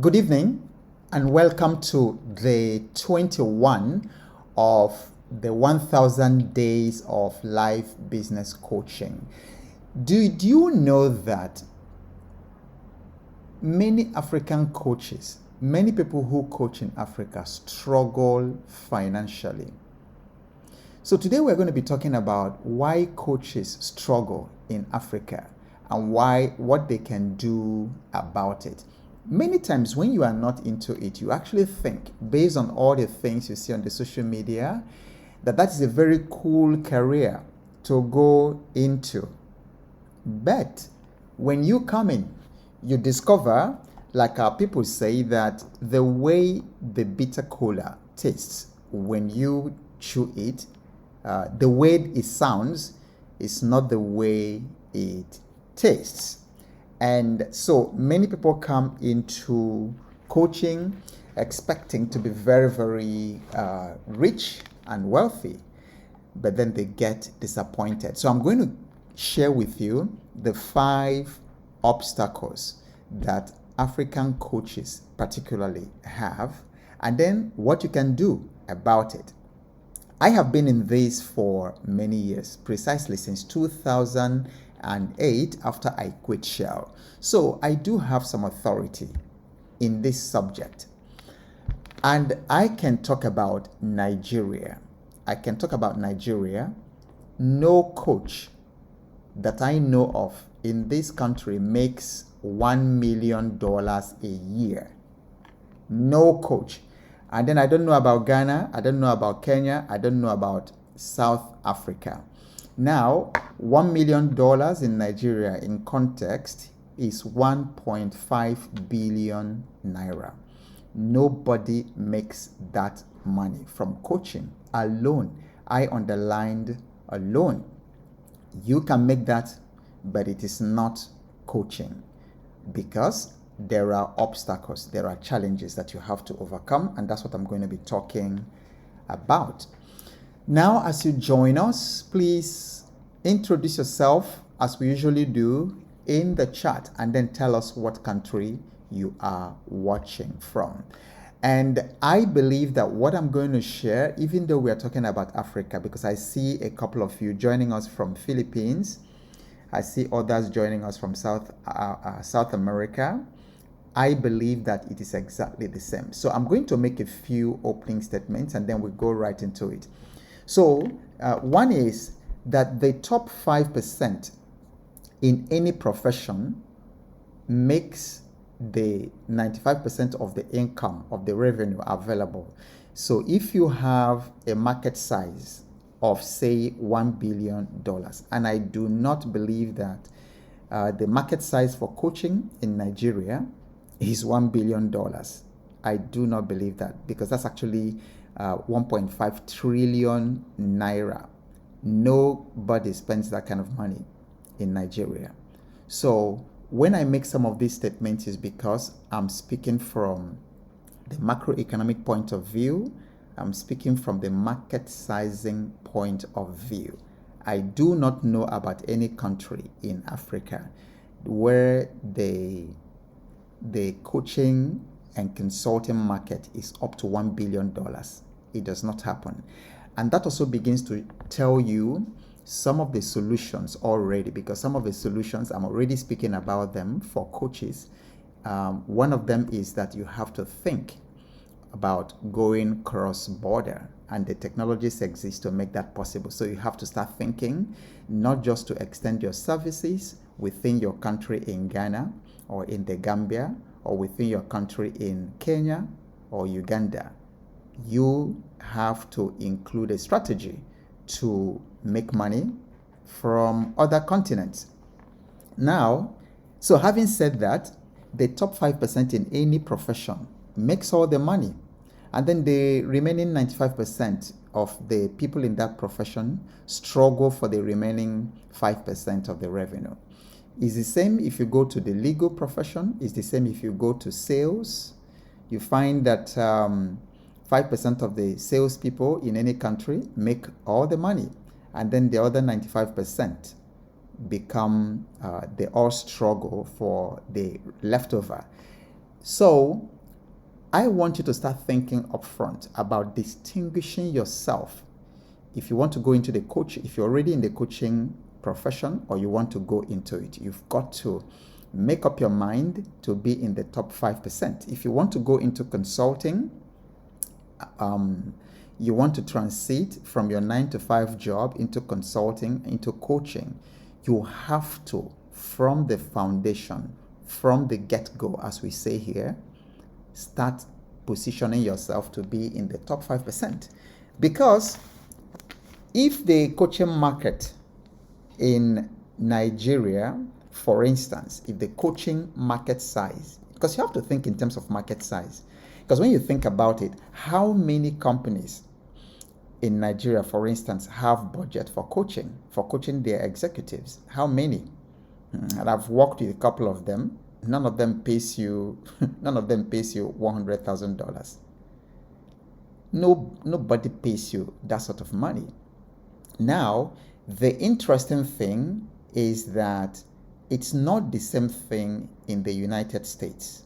Good evening and welcome to day 21 of the 1000 days of live business coaching. Did you know that many African coaches, many people who coach in Africa struggle financially? So today we're going to be talking about why coaches struggle in Africa and what they can do about it. Many times when you are not into it, you actually think, based on all the things you see on the social media, that is a very cool career to go into. But when you come in, you discover, like our people say, that the way the bitter cola tastes when you chew it, the way it sounds is not the way it tastes. And so many people come into coaching expecting to be very, very rich and wealthy, but then they get disappointed. So I'm going to share with you the 5 obstacles that African coaches particularly have, and then what you can do about it. I have been in this for many years, precisely since 2008 after I quit Shell. So I do have some authority in this subject. And I can talk about Nigeria. No coach that I know of in this country makes $1 million a year. No coach. And then I don't know about Ghana, I don't know about Kenya, I don't know about South Africa. Now, $1 million in Nigeria in context is 1.5 billion naira. Nobody makes that money from coaching alone. I underlined alone. You can make that, but it is not coaching because there are obstacles, there are challenges that you have to overcome, and that's what I'm going to be talking about. Now, as you join us, please introduce yourself as we usually do in the chat and then tell us what country you are watching from. And I believe that what I'm going to share, even though we are talking about Africa, because I see a couple of you joining us from Philippines, I see others joining us from South America, I believe that it is exactly the same. So I'm going to make a few opening statements and then we go right into it. So one is that the top 5% in any profession makes the 95% of the income of the revenue available. So if you have a market size of say $1 billion, and I do not believe that the market size for coaching in Nigeria is $1 billion. I do not believe that because that's actually 1.5 trillion naira. Nobody spends that kind of money in Nigeria. So when I make some of these statements is because I'm speaking from the macroeconomic point of view. I'm speaking from the market sizing point of view. I do not know about any country in Africa where the coaching and consulting market is up to $1 billion. It does not happen. And that also begins to tell you some of the solutions already, because some of the solutions, I'm already speaking about them for coaches. One of them is that you have to think about going cross-border, and the technologies exist to make that possible. So you have to start thinking not just to extend your services within your country in Ghana or in the Gambia or within your country in Kenya or Uganda. You have to include a strategy to make money from other continents. Now, so having said that, the top 5% in any profession makes all the money. And then the remaining 95% of the people in that profession struggle for the remaining 5% of the revenue. It's the same if you go to the legal profession. It's the same if you go to sales. You find that 5% of the salespeople in any country make all the money. And then the other 95% become, they all struggle for the leftover. So I want you to start thinking upfront about distinguishing yourself. If you want to go into the coach, if you're already in the coaching profession or you want to go into it, you've got to make up your mind to be in the top 5%. If you want to go into consulting, you want to transit from your 9 to 5 job into consulting, into coaching, you have to, from the foundation, from the get-go, as we say here, start positioning yourself to be in the top 5%. Because if the coaching market in Nigeria, for instance, if the coaching market size, because you have to think in terms of market size, because when you think about it, how many companies in Nigeria, for instance, have budget for coaching their executives? How many? And I've worked with a couple of them. None of them pays you $100,000. Nobody pays you that sort of money. Now, the interesting thing is that it's not the same thing in the United States.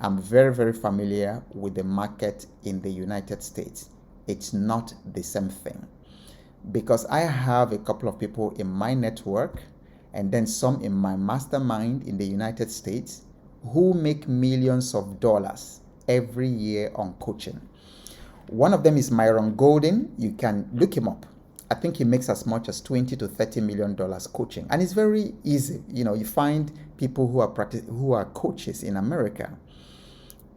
I'm very, very familiar with the market in the United States. It's not the same thing, because I have a couple of people in my network and then some in my mastermind in the United States who make millions of dollars every year on coaching. One of them is Myron Golden. You can look him up. I think he makes as much as $20 to $30 million coaching, and it's very easy. You find people who are coaches in America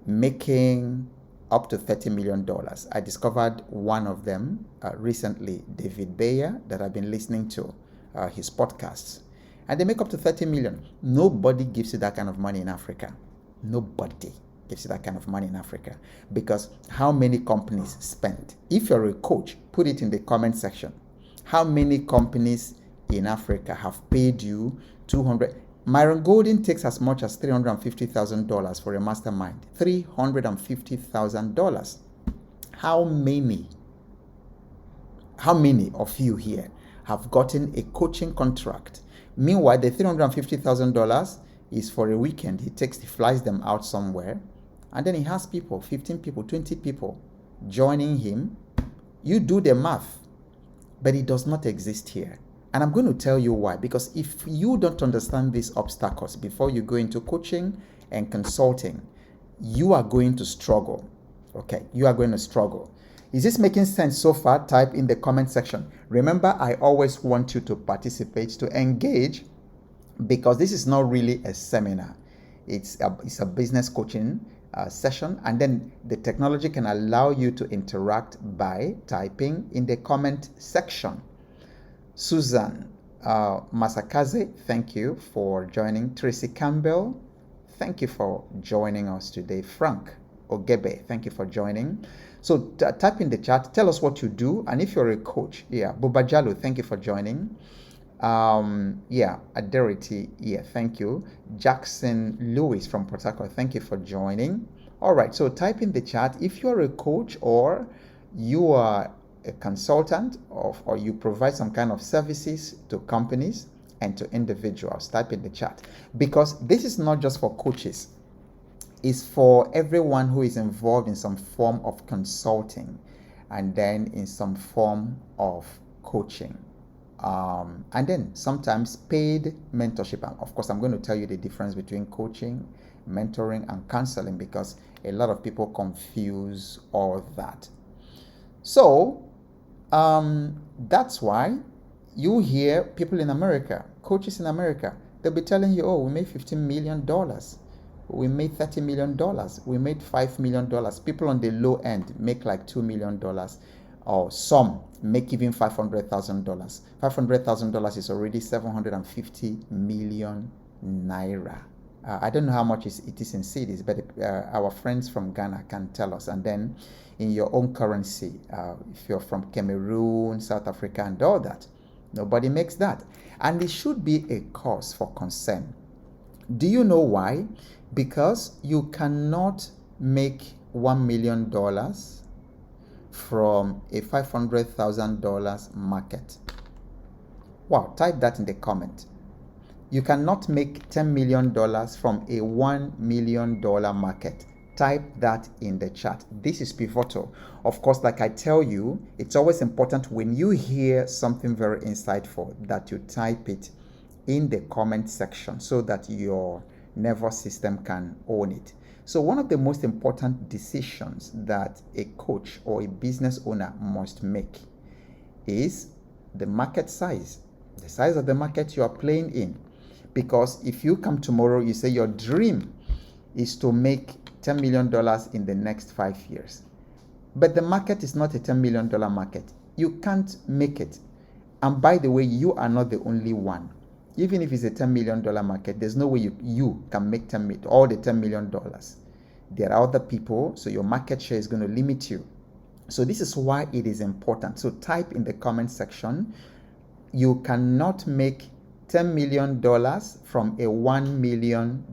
making up to $30 million. I discovered one of them recently, David Bayer, that I've been listening to his podcasts, and they make up to 30 million. Nobody gives you that kind of money in Africa. Nobody gives you that kind of money in Africa, because how many companies spend? If you're a coach, put it in the comment section. How many companies in Africa have paid you 200? Myron Golden takes as much as $350,000 for a mastermind. $350,000. How many of you here have gotten a coaching contract? Meanwhile, the $350,000 is for a weekend. He flies them out somewhere, and then he has people, 15 people, 20 people joining him. You do the math, but it does not exist here. And I'm going to tell you why. Because if you don't understand these obstacles before you go into coaching and consulting, you are going to struggle. Okay, you are going to struggle. Is this making sense so far? Type in the comment section. Remember, I always want you to participate, to engage, because this is not really a seminar. It's a business coaching session, and then the technology can allow you to interact by typing in the comment section. Susan Masakaze, thank you for joining. Tracy Campbell, thank you for joining us today. Frank Ogebe, thank you for joining. So type in the chat, tell us what you do, and if you're a coach, Bubajalo, thank you for joining. Aderity, thank you. Jackson Lewis from Port Harcourt, thank you for joining. All right, so type in the chat if you're a coach or you are a consultant or you provide some kind of services to companies and to individuals. Type in the chat, because this is not just for coaches. It's for everyone who is involved in some form of consulting and then in some form of coaching. And then sometimes paid mentorship. Of course, I'm going to tell you the difference between coaching, mentoring, and counseling, because a lot of people confuse all that. So that's why you hear people in America, coaches in America, they'll be telling you, we made $15 million. We made $30 million. We made $5 million. People on the low end make like $2 million. Or some make even $500,000. $500,000 is already 750 million naira. I don't know how much it is in cedis, but our friends from Ghana can tell us. And then in your own currency, if you're from Cameroon, South Africa, and all that, nobody makes that. And it should be a cause for concern. Do you know why? Because you cannot make $1 million from a $500,000 market. Wow, type that in the comment. You cannot make $10 million from a $1 million market. Type that in the chat. This is pivotal. Of course, like I tell you, it's always important when you hear something very insightful that you type it in the comment section so that your nervous system can own it. So one of the most important decisions that a coach or a business owner must make is the market size, the size of the market you are playing in. Because if you come tomorrow, you say your dream is to make $10 million in the next 5 years, but the market is not a $10 million market, you can't make it. And by the way, you are not the only one. Even if it's a $10 million market, there's no way you can make all the $10 million. There are other people, so your market share is going to limit you. So this is why it is important. So type in the comment section, you cannot make $10 million from a $1 million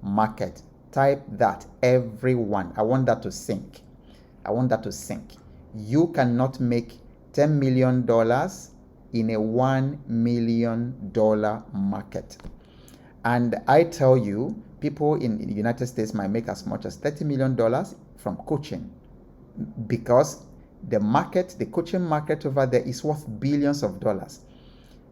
market. Type that, everyone. I want that to sink. I want that to sink. You cannot make $10 million in a $1 million market. And I tell you, people in the United States might make as much as $30 million from coaching, because the market, the coaching market over there is worth billions of dollars.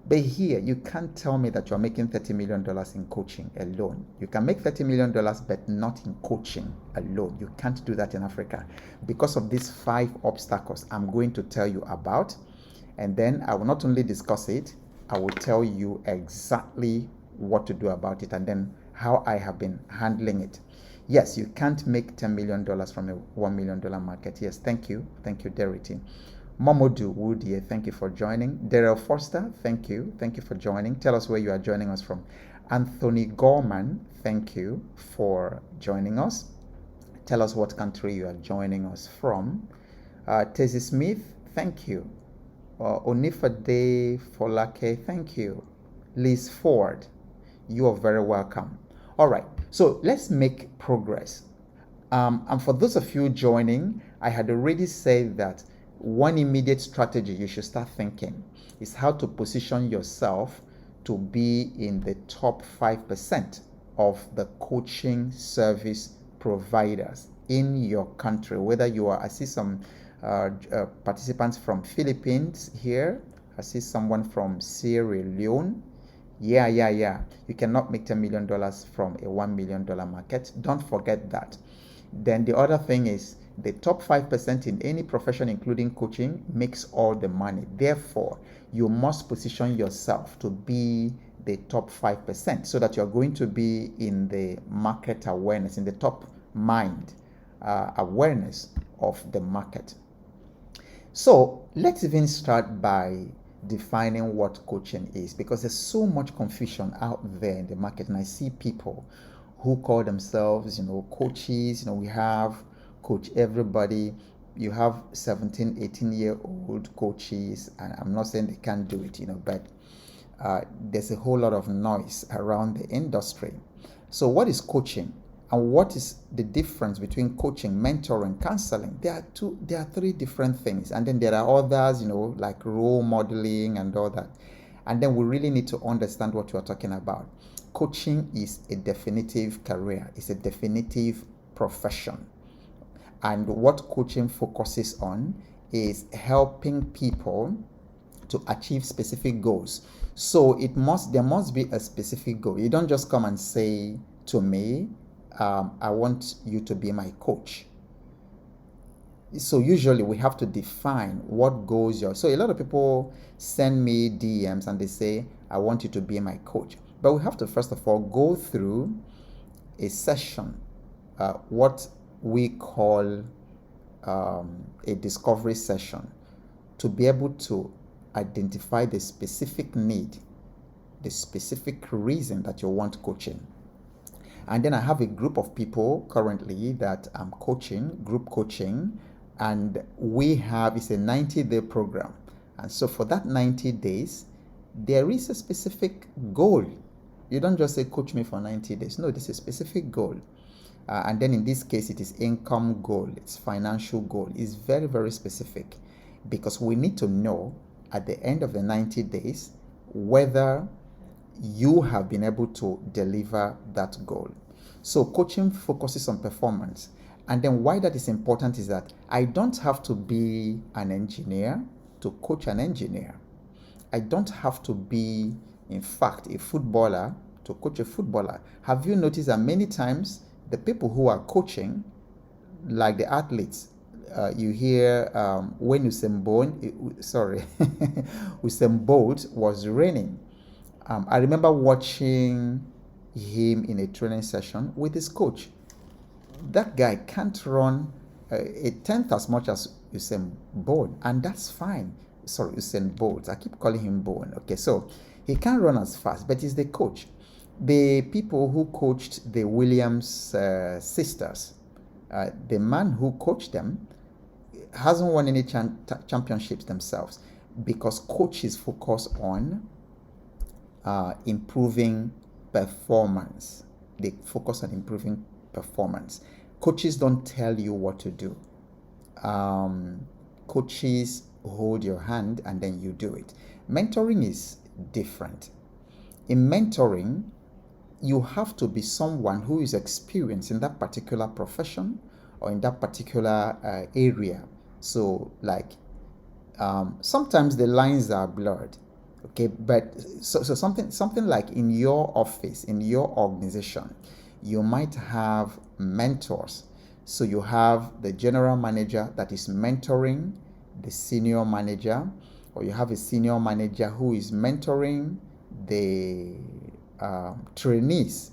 But here, you can't tell me that you're making $30 million in coaching alone. You can make $30 million, but not in coaching alone. You can't do that in Africa because of these 5 obstacles I'm going to tell you about. And then I will not only discuss it, I will tell you exactly what to do about it and then how I have been handling it. Yes, you can't make $10 million from a $1 million market. Yes, thank you. Thank you, Derity. Momodu Woodie, thank you for joining. Daryl Foster, thank you. Thank you for joining. Tell us where you are joining us from. Anthony Gorman, thank you for joining us. Tell us what country you are joining us from. Tezzy Smith, thank you. Onifade Folake, thank you. Liz Ford, you are very welcome. All right, so let's make progress. And for those of you joining, I had already said that one immediate strategy you should start thinking is how to position yourself to be in the top 5% of the coaching service providers in your country. Whether you are, I see some participants from Philippines here. I see someone from Sierra Leone. Yeah. You cannot make $10 million from a $1 million market. Don't forget that. Then the other thing is the top 5% in any profession, including coaching, makes all the money. Therefore, you must position yourself to be the top 5% so that you're going to be in the market awareness, in the top mind awareness of the market. So let's even start by defining what coaching is, because there's so much confusion out there in the market, and I see people who call themselves, coaches. We have Coach Everybody. You have 17, 18-year-old coaches, and I'm not saying they can't do it, but there's a whole lot of noise around the industry. So what is coaching? And what is the difference between coaching, mentoring, counseling? There are 3 different things. And then there are others, like role modeling and all that. And then we really need to understand what we're talking about. Coaching is a definitive career. It's a definitive profession. And what coaching focuses on is helping people to achieve specific goals. So there must be a specific goal. You don't just come and say to me, I want you to be my coach. So usually we have to define what goals so a lot of people send me DMs and they say, I want you to be my coach. But we have to first of all go through a session, what we call a discovery session, to be able to identify the specific need, the specific reason that you want coaching. And then I have a group of people currently that I'm coaching, group coaching, and it's a 90-day program. And so for that 90 days, there is a specific goal. You don't just say, coach me for 90 days. No, there's a specific goal. And then in this case, it is income goal. It's financial goal. It's very, very specific, because we need to know at the end of the 90 days whether you have been able to deliver that goal. So coaching focuses on performance. And then why that is important is that I don't have to be an engineer to coach an engineer. I don't have to be, in fact, a footballer to coach a footballer. Have you noticed that many times the people who are coaching, like the athletes, you hear when Usain Bolt was running. I remember watching him in a training session with his coach. That guy can't run a tenth as much as Usain Bolt, and that's fine. Sorry, Usain Bolt. I keep calling him Bolt. Okay, so he can't run as fast, but he's the coach. The people who coached the Williams sisters, the man who coached them hasn't won any championships themselves, because coaches focus on improving performance. They focus on improving performance. Coaches don't tell you what to do. Coaches hold your hand and then you do it. Mentoring is different. In mentoring, you have to be someone who is experienced in that particular profession or in that particular area. So like sometimes the lines are blurred. Okay, but so something like in your office, in your organization, you might have mentors. So you have the general manager that is mentoring the senior manager, or you have a senior manager who is mentoring the trainees.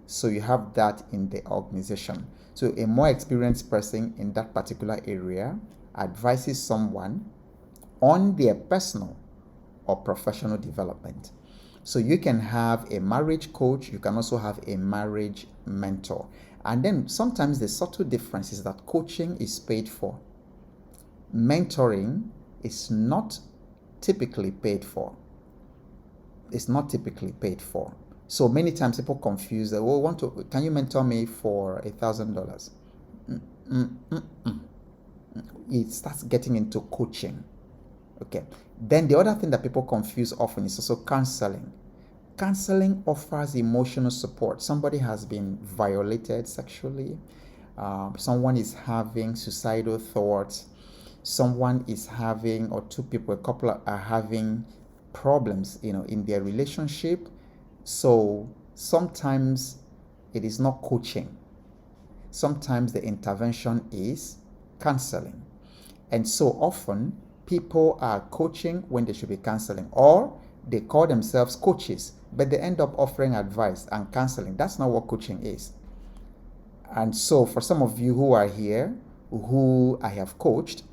So you have that in the organization. So a more experienced person in that particular area advises someone on their personal or professional development. So you can have a marriage coach, you can also have a marriage mentor. And then sometimes the subtle difference is that coaching is paid for. Mentoring is not typically paid for. It's not typically paid for. So many times people confuse that, can you mentor me for $1,000? It starts getting into coaching. Okay. Then the other thing that people confuse often is also counseling. Counseling offers emotional support. Somebody has been violated sexually. Someone is having suicidal thoughts. Someone is having, or two people, a couple are having problems, in their relationship. So sometimes it is not coaching. Sometimes the intervention is counseling. And so often people are coaching when they should be counseling, or they call themselves coaches, but they end up offering advice and counseling. That's not what coaching is. And so for some of you who are here, who I have coached,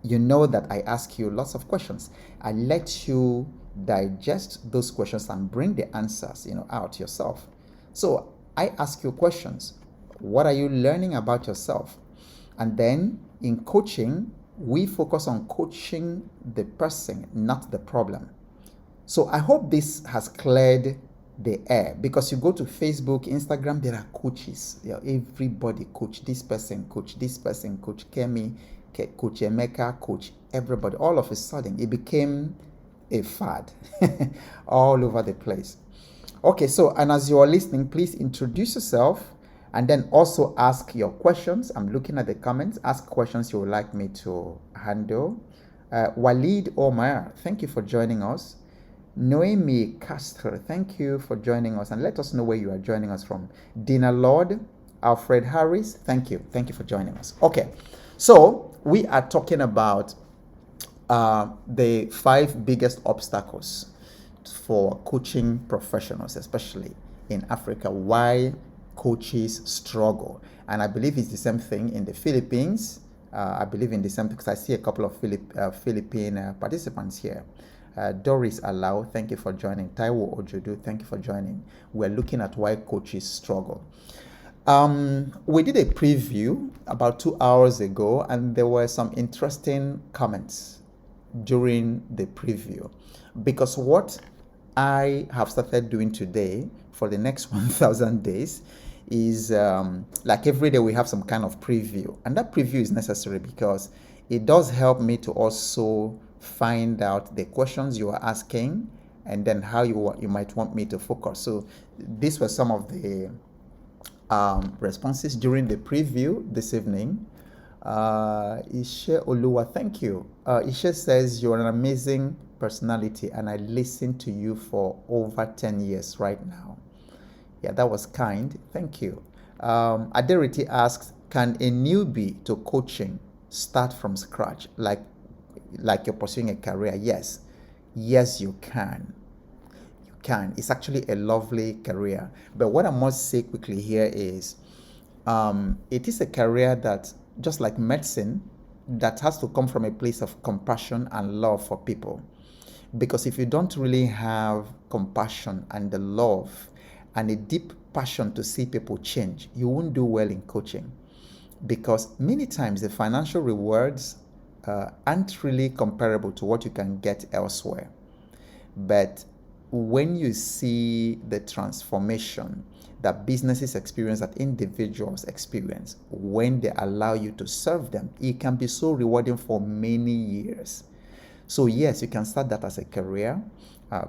you know that I ask you lots of questions. I let you digest those questions and bring the answers, out yourself. So I ask you questions. What are you learning about yourself? And then in coaching, we focus on coaching the person, not the problem. So I hope this has cleared the air, because you go to Facebook, Instagram, there are coaches. Everybody coach this person, coach Kemi, coach Emeka, coach everybody. All of a sudden, it became a fad all over the place. Okay, so, and as you are listening, please introduce yourself and then also ask your questions. I'm looking at the comments. Ask questions you would like me to handle. Walid Omar, thank you for joining us. Noemi Castro, thank you for joining us, and let us know where you are joining us from. Dina Lord, Alfred Harris, thank you for joining us. Okay, so we are talking about the 5 biggest obstacles for coaching professionals, especially in Africa. Why coaches struggle, and I believe it's the same thing in the Philippines. I believe in the same, because I see a couple of Philippine participants here. Doris Alao, thank you for joining. Taiwo Ojudu, thank you for joining. We're looking at why coaches struggle. We did a preview about 2 hours ago, and there were some interesting comments during the preview, because what I have started doing today for the next 1,000 days is like every day we have some kind of preview, and that preview is necessary because it does help me to also find out the questions you are asking and then how you might want me to focus. So these were some of the responses during the preview this evening. Ishe Oluwa, thank you. Ishe says you're an amazing personality and I listened to you for over 10 years right now. Yeah, that was kind. Thank you. Aderity asks, can a newbie to coaching start from scratch like you're pursuing a career? Yes. Yes, you can. You can. It's actually a lovely career. But what I must say quickly here is it is a career that, just like medicine, that has to come from a place of compassion and love for people. Because if you don't really have compassion and the love and a deep passion to see people change, you won't do well in coaching. Because many times the financial rewards aren't really comparable to what you can get elsewhere. But when you see the transformation that businesses experience, that individuals experience, when they allow you to serve them, it can be so rewarding for many years. So yes, you can start that as a career,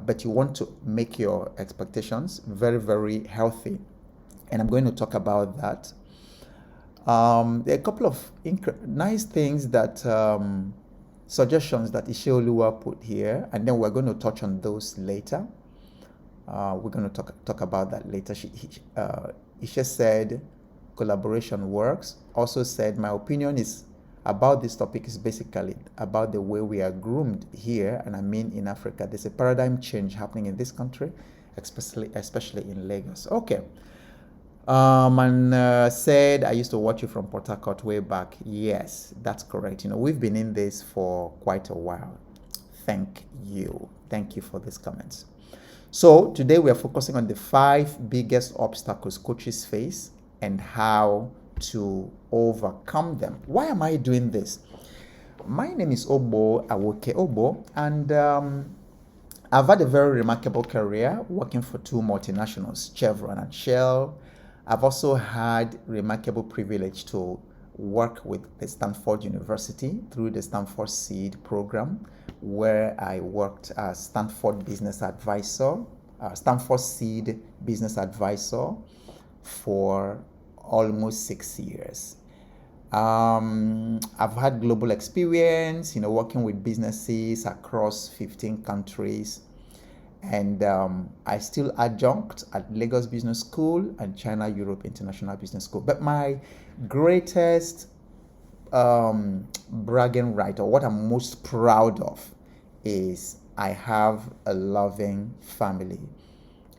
but you want to make your expectations very, very healthy. And I'm going to talk about that. There are a couple of nice things that, suggestions that Isheoluwa put here, and then we're going to touch on those later. We're going to talk about that later. Ishe said collaboration works. Also said, my opinion is about this topic is basically about the way we are groomed here, and I mean in Africa. There's a paradigm change happening in this country, especially in Lagos. Okay. And said, I used to watch you from Port Harcourt way back. Yes, that's correct. We've been in this for quite a while. Thank you. Thank you for these comments. So today we are focusing on the 5 biggest obstacles coaches face and how to overcome them. Why am I doing this? My name is Ogbo, Awoke Ogbo, and I've had a very remarkable career working for 2 multinationals, Chevron and Shell. I've also had remarkable privilege to work with the Stanford University through the Stanford Seed program, where I worked as Stanford Business Advisor, Stanford Seed Business Advisor for almost 6 years. I've had global experience, working with businesses across 15 countries. And I still adjunct at Lagos Business School and China Europe International Business School. But my greatest bragging right, or what I'm most proud of, is I have a loving family,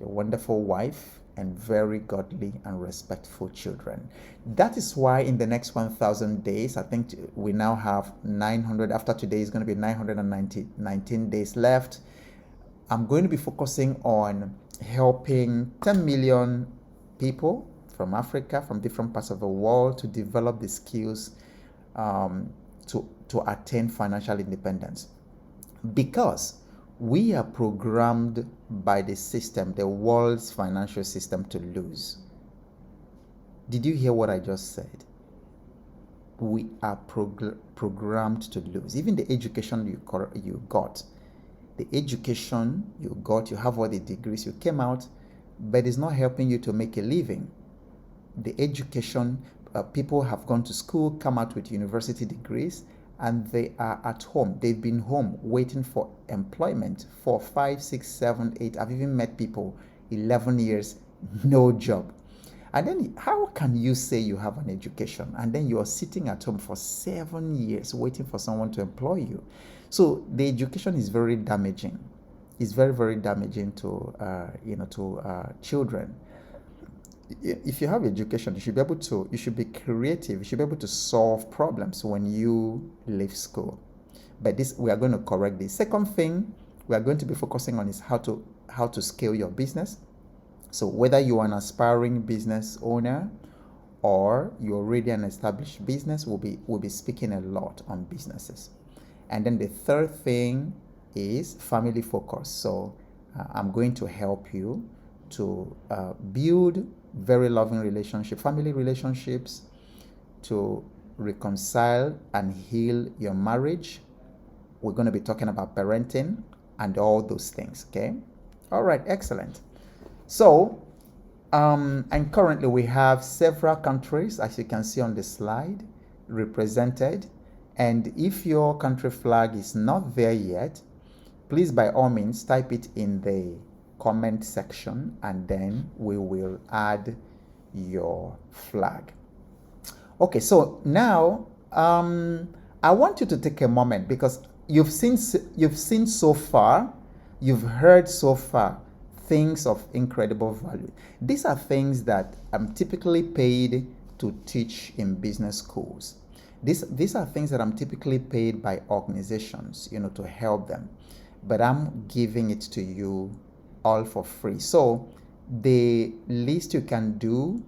a wonderful wife, and very godly and respectful children. That is why in the next 1,000 days, I think we now have 900, after today is going to be 919 days left. I'm going to be focusing on helping 10 million people from Africa, from different parts of the world, to develop the skills to attain financial independence. Because we are programmed by the system, the world's financial system, to lose. Did you hear what I just said? We are programmed to lose. Even the education you got, the education you got, you have all the degrees, you came out, but it's not helping you to make a living. The education, people have gone to school, come out with university degrees, and they are at home. They've been home waiting for employment for 5, 6, 7, 8. I've even met people 11 years, no job. And then how can you say you have an education and then you are sitting at home for 7 years waiting for someone to employ you? So the education is very damaging. It's very, very damaging to children. If you have education, you should be creative. You should be able to solve problems when you leave school. But we are going to correct this. Second thing we are going to be focusing on is how to scale your business. So whether you are an aspiring business owner or you're already an established business, we'll be speaking a lot on businesses. And then the third thing is family focus. So I'm going to help you to build very loving family relationships, to reconcile and heal your marriage. We're going to be talking about parenting and all those things. Okay. All right. Excellent. So, and currently we have several countries, as you can see on the slide, represented. And if your country flag is not there yet, please by all means type it in the comment section, and then we will add your flag. Okay, so now I want you to take a moment, because you've seen so far, you've heard so far things of incredible value. These are things that I'm typically paid to teach in business schools. These are things that I'm typically paid by organizations, to help them. But I'm giving it to you all for free. So the least you can do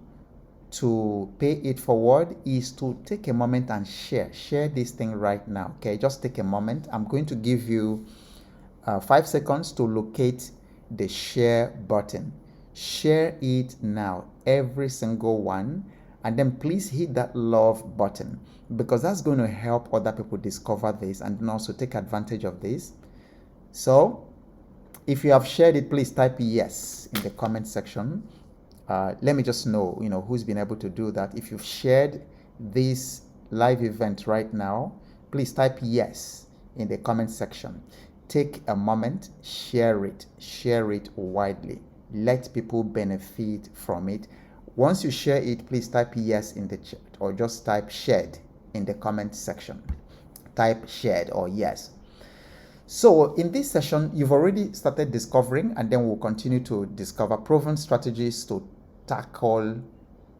to pay it forward is to take a moment and share this thing right now. Okay, just take a moment. I'm going to give you 5 seconds to locate the share button. Share it now, every single one, and then please hit that love button, because that's going to help other people discover this and also take advantage of this. So if you have shared it, please type yes in the comment section. Let me just know, who's been able to do that. If you've shared this live event right now, please type yes in the comment section. Take a moment, share it widely. Let people benefit from it. Once you share it, please type yes in the chat, or just type shared in the comment section. Type shared or yes. So in this session, you've already started discovering, and then we'll continue to discover proven strategies to tackle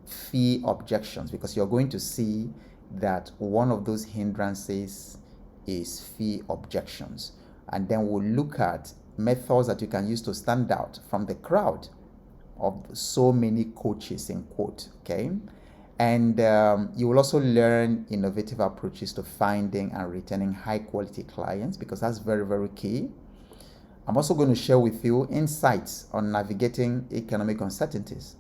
fee objections, because you're going to see that one of those hindrances is fee objections. And then we'll look at methods that you can use to stand out from the crowd of so many coaches, in quote. Okay. And you will also learn innovative approaches to finding and retaining high quality clients, because that's very, very key. I'm also going to share with you insights on navigating economic uncertainties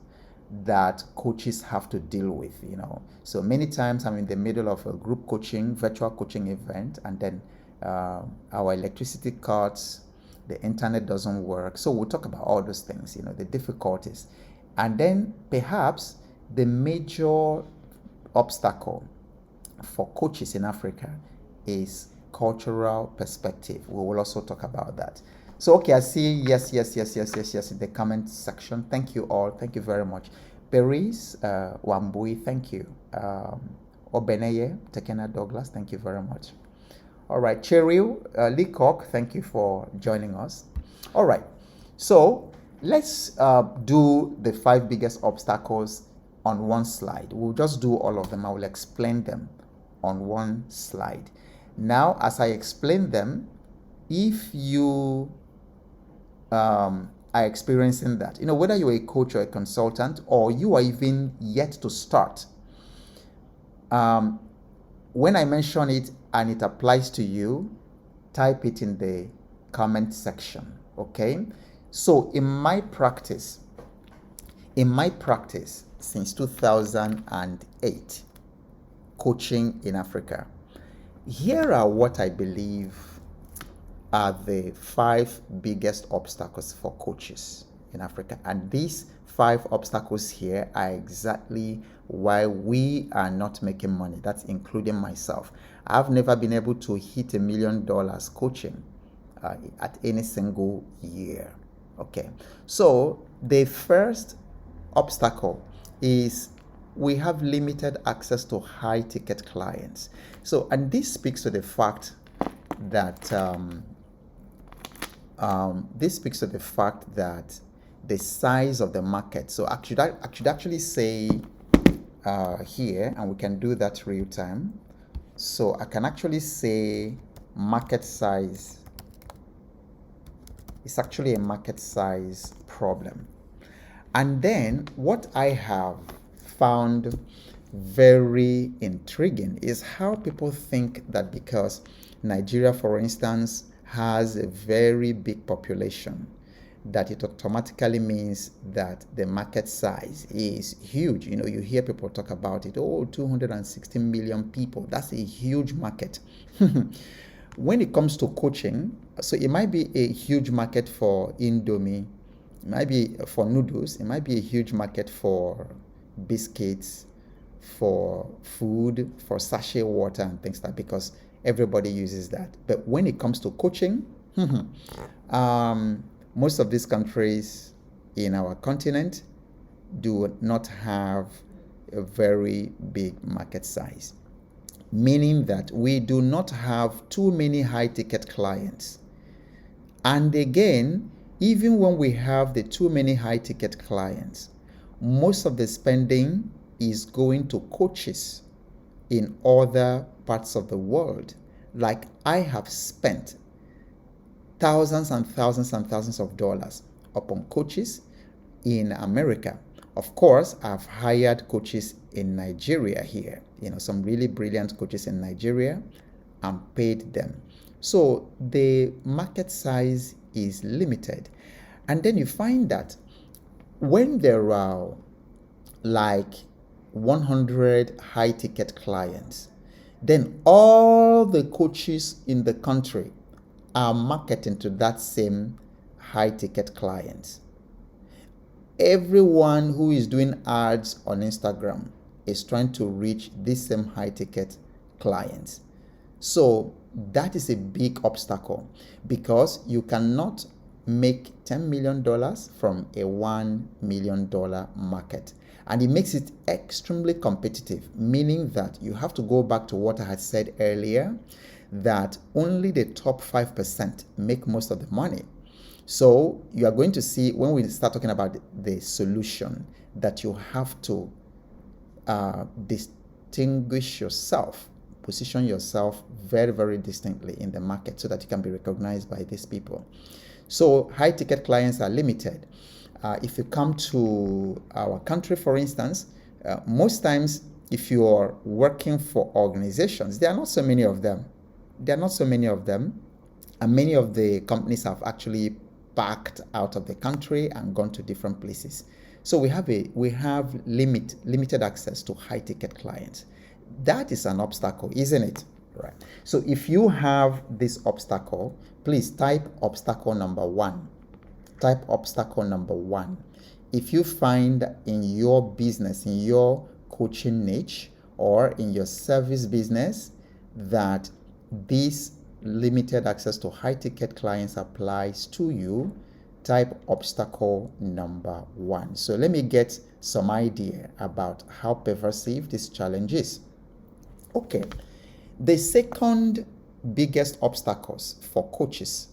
that coaches have to deal with. So many times I'm in the middle of a group coaching, virtual coaching event, and then our electricity cuts, the internet doesn't work. So we'll talk about all those things, the difficulties. And then perhaps the major obstacle for coaches in Africa is cultural perspective. We will also talk about that. So, okay, I see yes in the comment section. Thank you all. Thank you very much. Peris Wambui, thank you. Obeneye, Tekena Douglas, thank you very much. All right, Cheryl Leacock, thank you for joining us. All right, so let's do the 5 biggest obstacles on one slide. We'll just do all of them. I will explain them on one slide. Now, as I explain them, if you are experiencing that, whether you're a coach or a consultant, or you are even yet to start, when I mention it and it applies to you, type it in the comment section. Okay. So in my practice since 2008, coaching in Africa, here are what I believe are the 5 biggest obstacles for coaches in Africa. And these 5 obstacles here are exactly why we are not making money. That's including myself. I've never been able to hit $1 million coaching at any single year. Okay. So the first obstacle is we have limited access to high ticket clients. So, and this speaks to the fact that the size of the market. So I should actually say here, and we can do that real time. So I can actually say market size. It's actually a market size problem. And then what I have found very intriguing is how people think that because Nigeria, for instance, has a very big population, that it automatically means that the market size is huge. You hear people talk about it, 260 million people. That's a huge market. When it comes to coaching, So it might be a huge market for Indomie, it might be for noodles, it might be a huge market for biscuits, for food, for sachet water and things like that, because everybody uses that. But when it comes to coaching, most of these countries in our continent do not have a very big market size, meaning that we do not have too many high ticket clients. And again, even when we have the too many high ticket clients, most of the spending is going to coaches in other parts of the world. Like, I have spent thousands and thousands and thousands of dollars upon coaches in America. Of course, I've hired coaches in Nigeria here, some really brilliant coaches in Nigeria, and paid them. So the market size is limited. And then you find that when there are like 100 high ticket clients, then all the coaches in the country are marketing to that same high ticket client. Everyone who is doing ads on Instagram is trying to reach this same high ticket clients. So that is a big obstacle, because you cannot make $10 million from a $1 million market. And it makes it extremely competitive, meaning that you have to go back to what I had said earlier, that only the top 5% make most of the money. So you are going to see, when we start talking about the solution, that you have to distinguish yourself, position yourself very, very distinctly in the market so that you can be recognized by these people. So high ticket clients are limited. If you come to our country, for instance, most times if you are working for organizations, there are not so many of them. And many of the companies have actually backed out of the country and gone to different places. So we have limited access to high ticket clients. That is an obstacle, isn't it? Right. So if you have this obstacle, please type obstacle number 1. Type obstacle number 1. If you find in your business, in your coaching niche, or in your service business, that this limited access to high ticket clients applies to you, type obstacle number 1. So let me get some idea about how pervasive this challenge is. Okay, the second biggest obstacles for coaches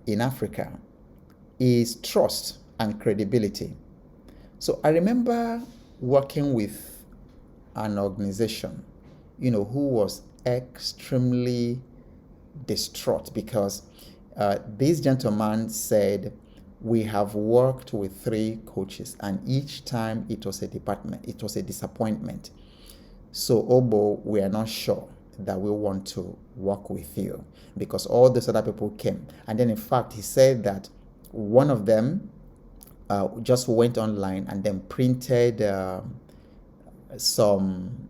in Africa is trust and credibility. So I remember working with an organization, who was extremely distraught because this gentleman said, we have worked with 3 coaches and each time it was a disappointment. So Ogbo, we are not sure that we want to work with you because all those other people came. And then in fact, he said that one of them just went online and then printed some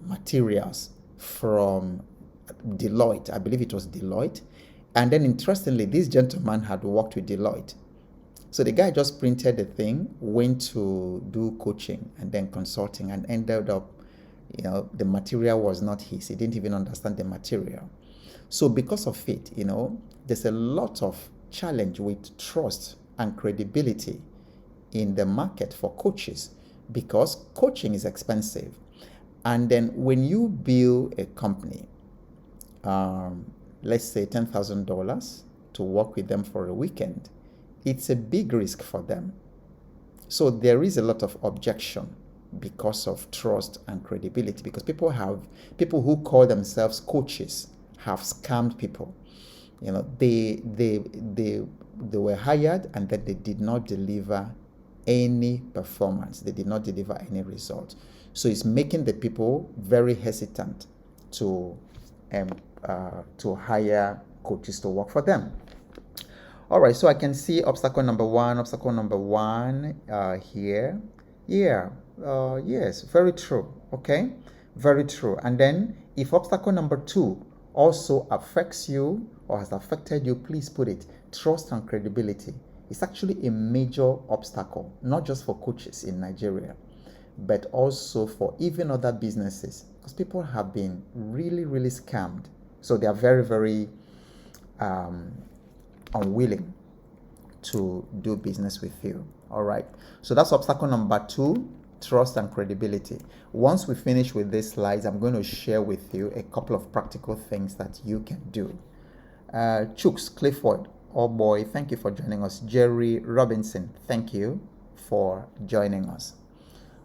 materials from Deloitte. I believe it was Deloitte. And then interestingly, this gentleman had worked with Deloitte. So the guy just printed the thing, went to do coaching and then consulting, and ended up, the material was not his. He didn't even understand the material. So because of it, there's a lot of challenge with trust and credibility in the market for coaches, because coaching is expensive. And then when you build a company, let's say $10,000 to work with them for a weekend, it's a big risk for them. So there is a lot of objection because of trust and credibility, because people who call themselves coaches have scammed people. They were hired and then they did not deliver any performance. They did not deliver any result. So it's making the people very hesitant to hire coaches to work for them. All right, so I can see obstacle number 1 here. Yeah, yes, very true. Okay, very true. And then if obstacle number 2 also affects you or has affected you, please put it. Trust and credibility is actually a major obstacle, not just for coaches in Nigeria, but also for even other businesses, because people have been really, really scammed. So they are very, very unwilling to do business with you. All right. So that's obstacle number 2, trust and credibility. Once we finish with these slides, I'm going to share with you a couple of practical things that you can do. Chooks Clifford, oh boy, thank you for joining us. Jerry Robinson, thank you for joining us.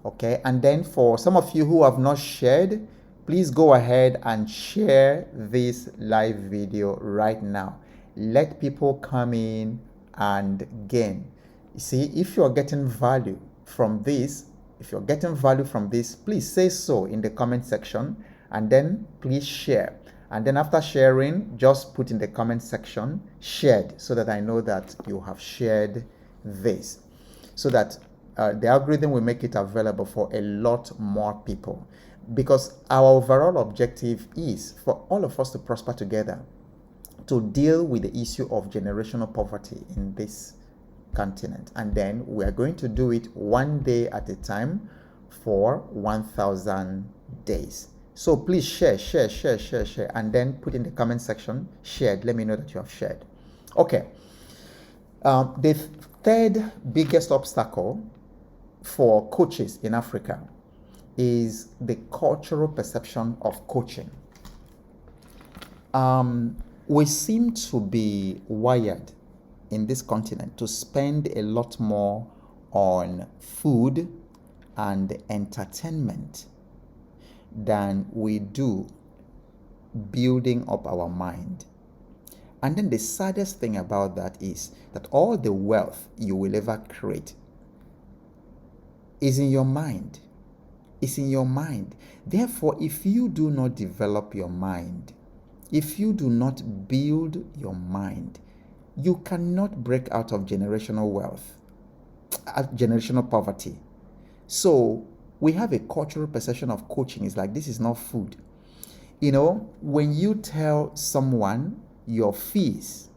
Okay, and then for some of you who have not shared, please go ahead and share this live video right now. Let people come in and gain. You see, if you're getting value from this, please say so in the comment section, and then please share. And then after sharing, just put in the comment section shared, so that I know that you have shared this, so that the algorithm will make it available for a lot more people, because our overall objective is for all of us to prosper together, to deal with the issue of generational poverty in this continent. And then we are going to do it one day at a time for 1,000 days. So please share, and then put in the comment section shared. Let me know that you have shared. Okay. The third biggest obstacle for coaches in Africa is the cultural perception of coaching. We seem to be wired in this continent to spend a lot more on food and entertainment than we do building up our mind. And then the saddest thing about that is that all the wealth you will ever create is in your mind. It's in your mind. Therefore, if you do not develop your mind, if you do not build your mind, you cannot break out of generational wealth, generational poverty. So we have a cultural perception of coaching. It's like, this is not food. You know, when you tell someone your fees,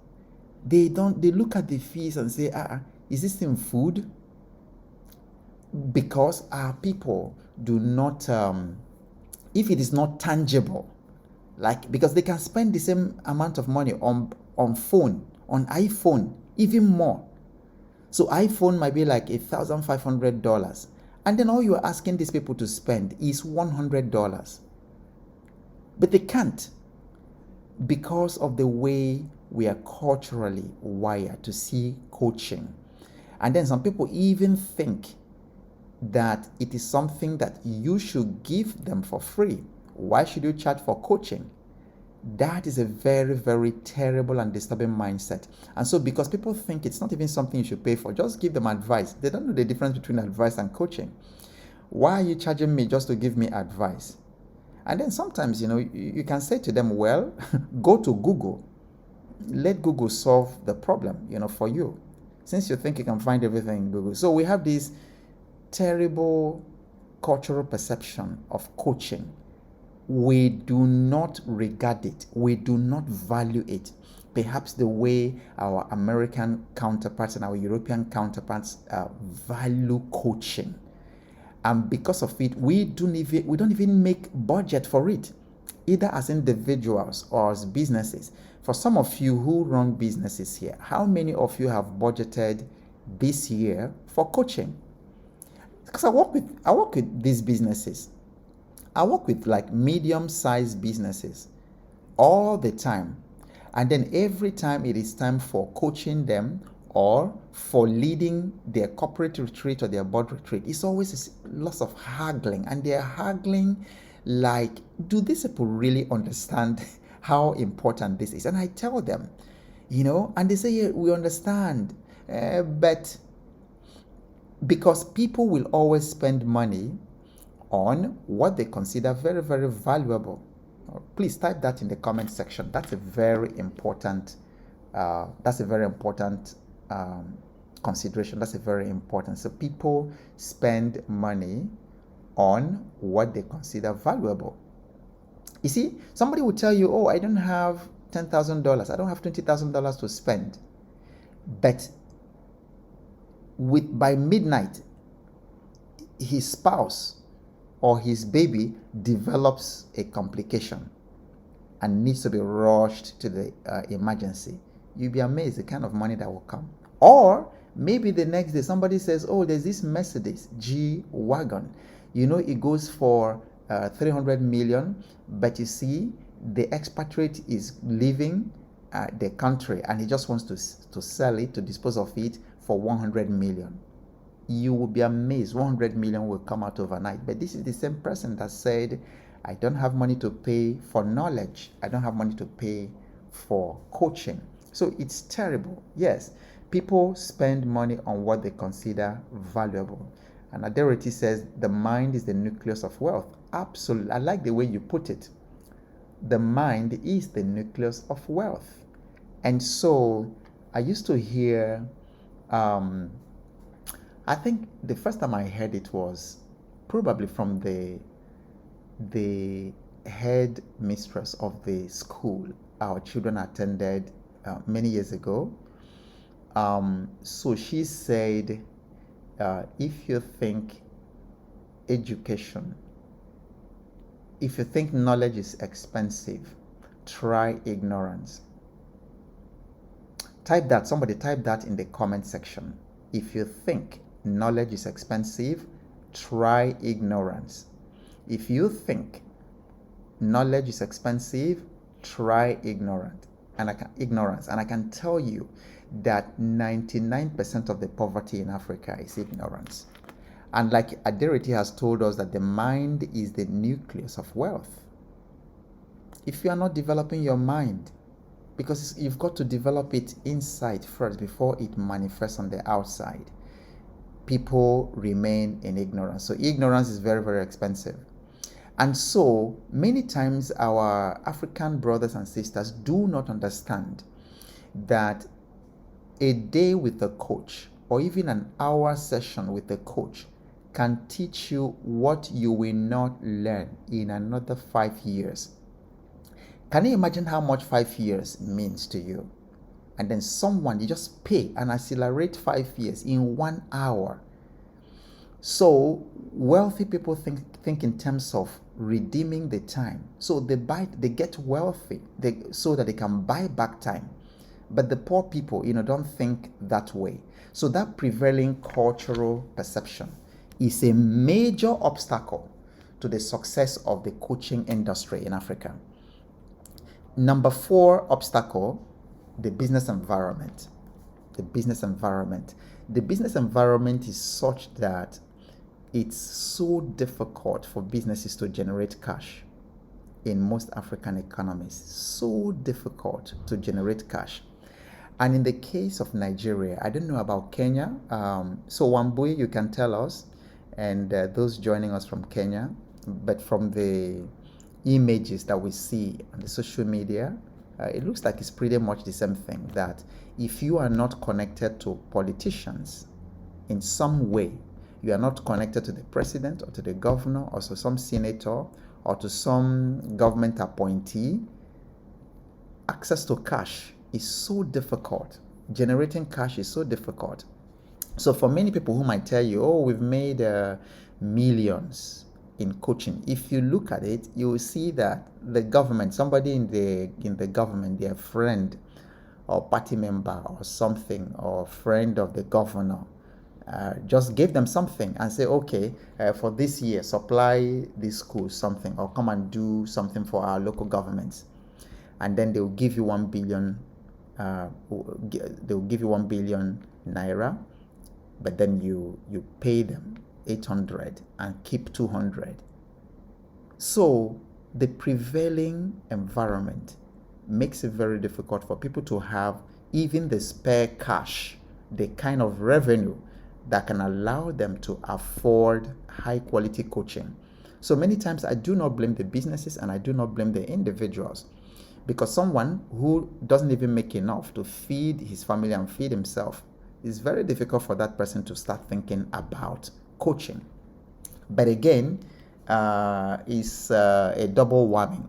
they look at the fees and say, is this thing food? Because our people do not, if it is not tangible, like, because they can spend the same amount of money on phone, on iPhone, even more. So iPhone might be like $1,500, and then all you're asking these people to spend is $100. But they can't, because of the way we are culturally wired to see coaching. And then some people even think that it is something that you should give them for free. Why should you charge for coaching? That is a very, very terrible and disturbing mindset. And so because people think it's not even something you should pay for, just give them advice. They don't know the difference between advice and coaching. Why are you charging me just to give me advice? And then sometimes, you can say to them, well, go to Google. Let Google solve the problem, for you. Since you think you can find everything in Google. So we have this terrible cultural perception of coaching. We do not regard it. We do not value it. Perhaps the way our American counterparts and our European counterparts value coaching. And because of it, we don't even make budget for it, either as individuals or as businesses. For some of you who run businesses here, how many of you have budgeted this year for coaching? Because I work with these businesses. I work with like medium-sized businesses all the time. And then every time it is time for coaching them or for leading their corporate retreat or their board retreat, it's always lots of haggling. And they're haggling like, do these people really understand how important this is? And I tell them, and they say, yeah, we understand. But because people will always spend money on what they consider very, very valuable. Please type that in the comment section. That's a very important consideration. That's a very important. So people spend money on what they consider valuable. You see, somebody will tell you, oh, I don't have $10,000, I don't have $20,000 to spend. But by midnight, his spouse or his baby develops a complication and needs to be rushed to the emergency. You'll be amazed the kind of money that will come. Or maybe the next day somebody says, oh, there's this Mercedes G wagon. You know, it goes for 300 million, but you see, the expatriate is leaving the country and he just wants to sell it, to dispose of it for 100 million. You will be amazed. 100 million will come out overnight. But this is the same person that said, I don't have money to pay for knowledge. I don't have money to pay for coaching. So it's terrible. Yes, people spend money on what they consider valuable. And Aderity says the mind is the nucleus of wealth. Absolutely. I like the way you put it. The mind is the nucleus of wealth. And so I used to hear, I think the first time I heard it was probably from the head mistress of the school our children attended many years ago. So she said, if you think education, if you think knowledge is expensive, try ignorance. Type that, somebody type that in the comment section. If you think knowledge is expensive, try ignorance. If you think knowledge is expensive, try ignorance. And I can tell you that 99% of the poverty in Africa is ignorance. And like Aderity has told us that the mind is the nucleus of wealth. If you are not developing your mind, because you've got to develop it inside first before it manifests on the outside, people remain in ignorance. So ignorance is very, very expensive. And so many times our African brothers and sisters do not understand that a day with a coach or even an hour session with a coach can teach you what you will not learn in another 5 years. Can you imagine how much 5 years means to you? And then someone, you just pay and accelerate 5 years in 1 hour. So wealthy people think in terms of redeeming the time. So they get wealthy so that they can buy back time. But the poor people, don't think that way. So that prevailing cultural perception is a major obstacle to the success of the coaching industry in Africa. Number 4 obstacle, the business environment. The business environment is such that it's so difficult for businesses to generate cash in most African economies. So difficult to generate cash. And in the case of Nigeria, I don't know about Kenya. So Wambui, you can tell us, and those joining us from Kenya, but from the images that we see on the social media, it looks like it's pretty much the same thing, that if you are not connected to politicians in some way, you are not connected to the president or to the governor or to some senator or to some government appointee, access to cash is so difficult. Generating cash is so difficult. So for many people who might tell you, oh, we've made millions in coaching, if you look at it, you will see that the government, somebody in the government, their friend or party member or something, or friend of the governor, just gave them something and say, okay, for this year, supply this school something, or come and do something for our local governments. And then they will give you 1 billion, they will give you 1 billion naira, but then you pay them 800 and keep 200. So the prevailing environment makes it very difficult for people to have even the spare cash, the kind of revenue that can allow them to afford high quality coaching. So many times I do not blame the businesses and I do not blame the individuals, because someone who doesn't even make enough to feed his family and feed himself, it's very difficult for that person to start thinking about coaching. But again, it's a double whammy.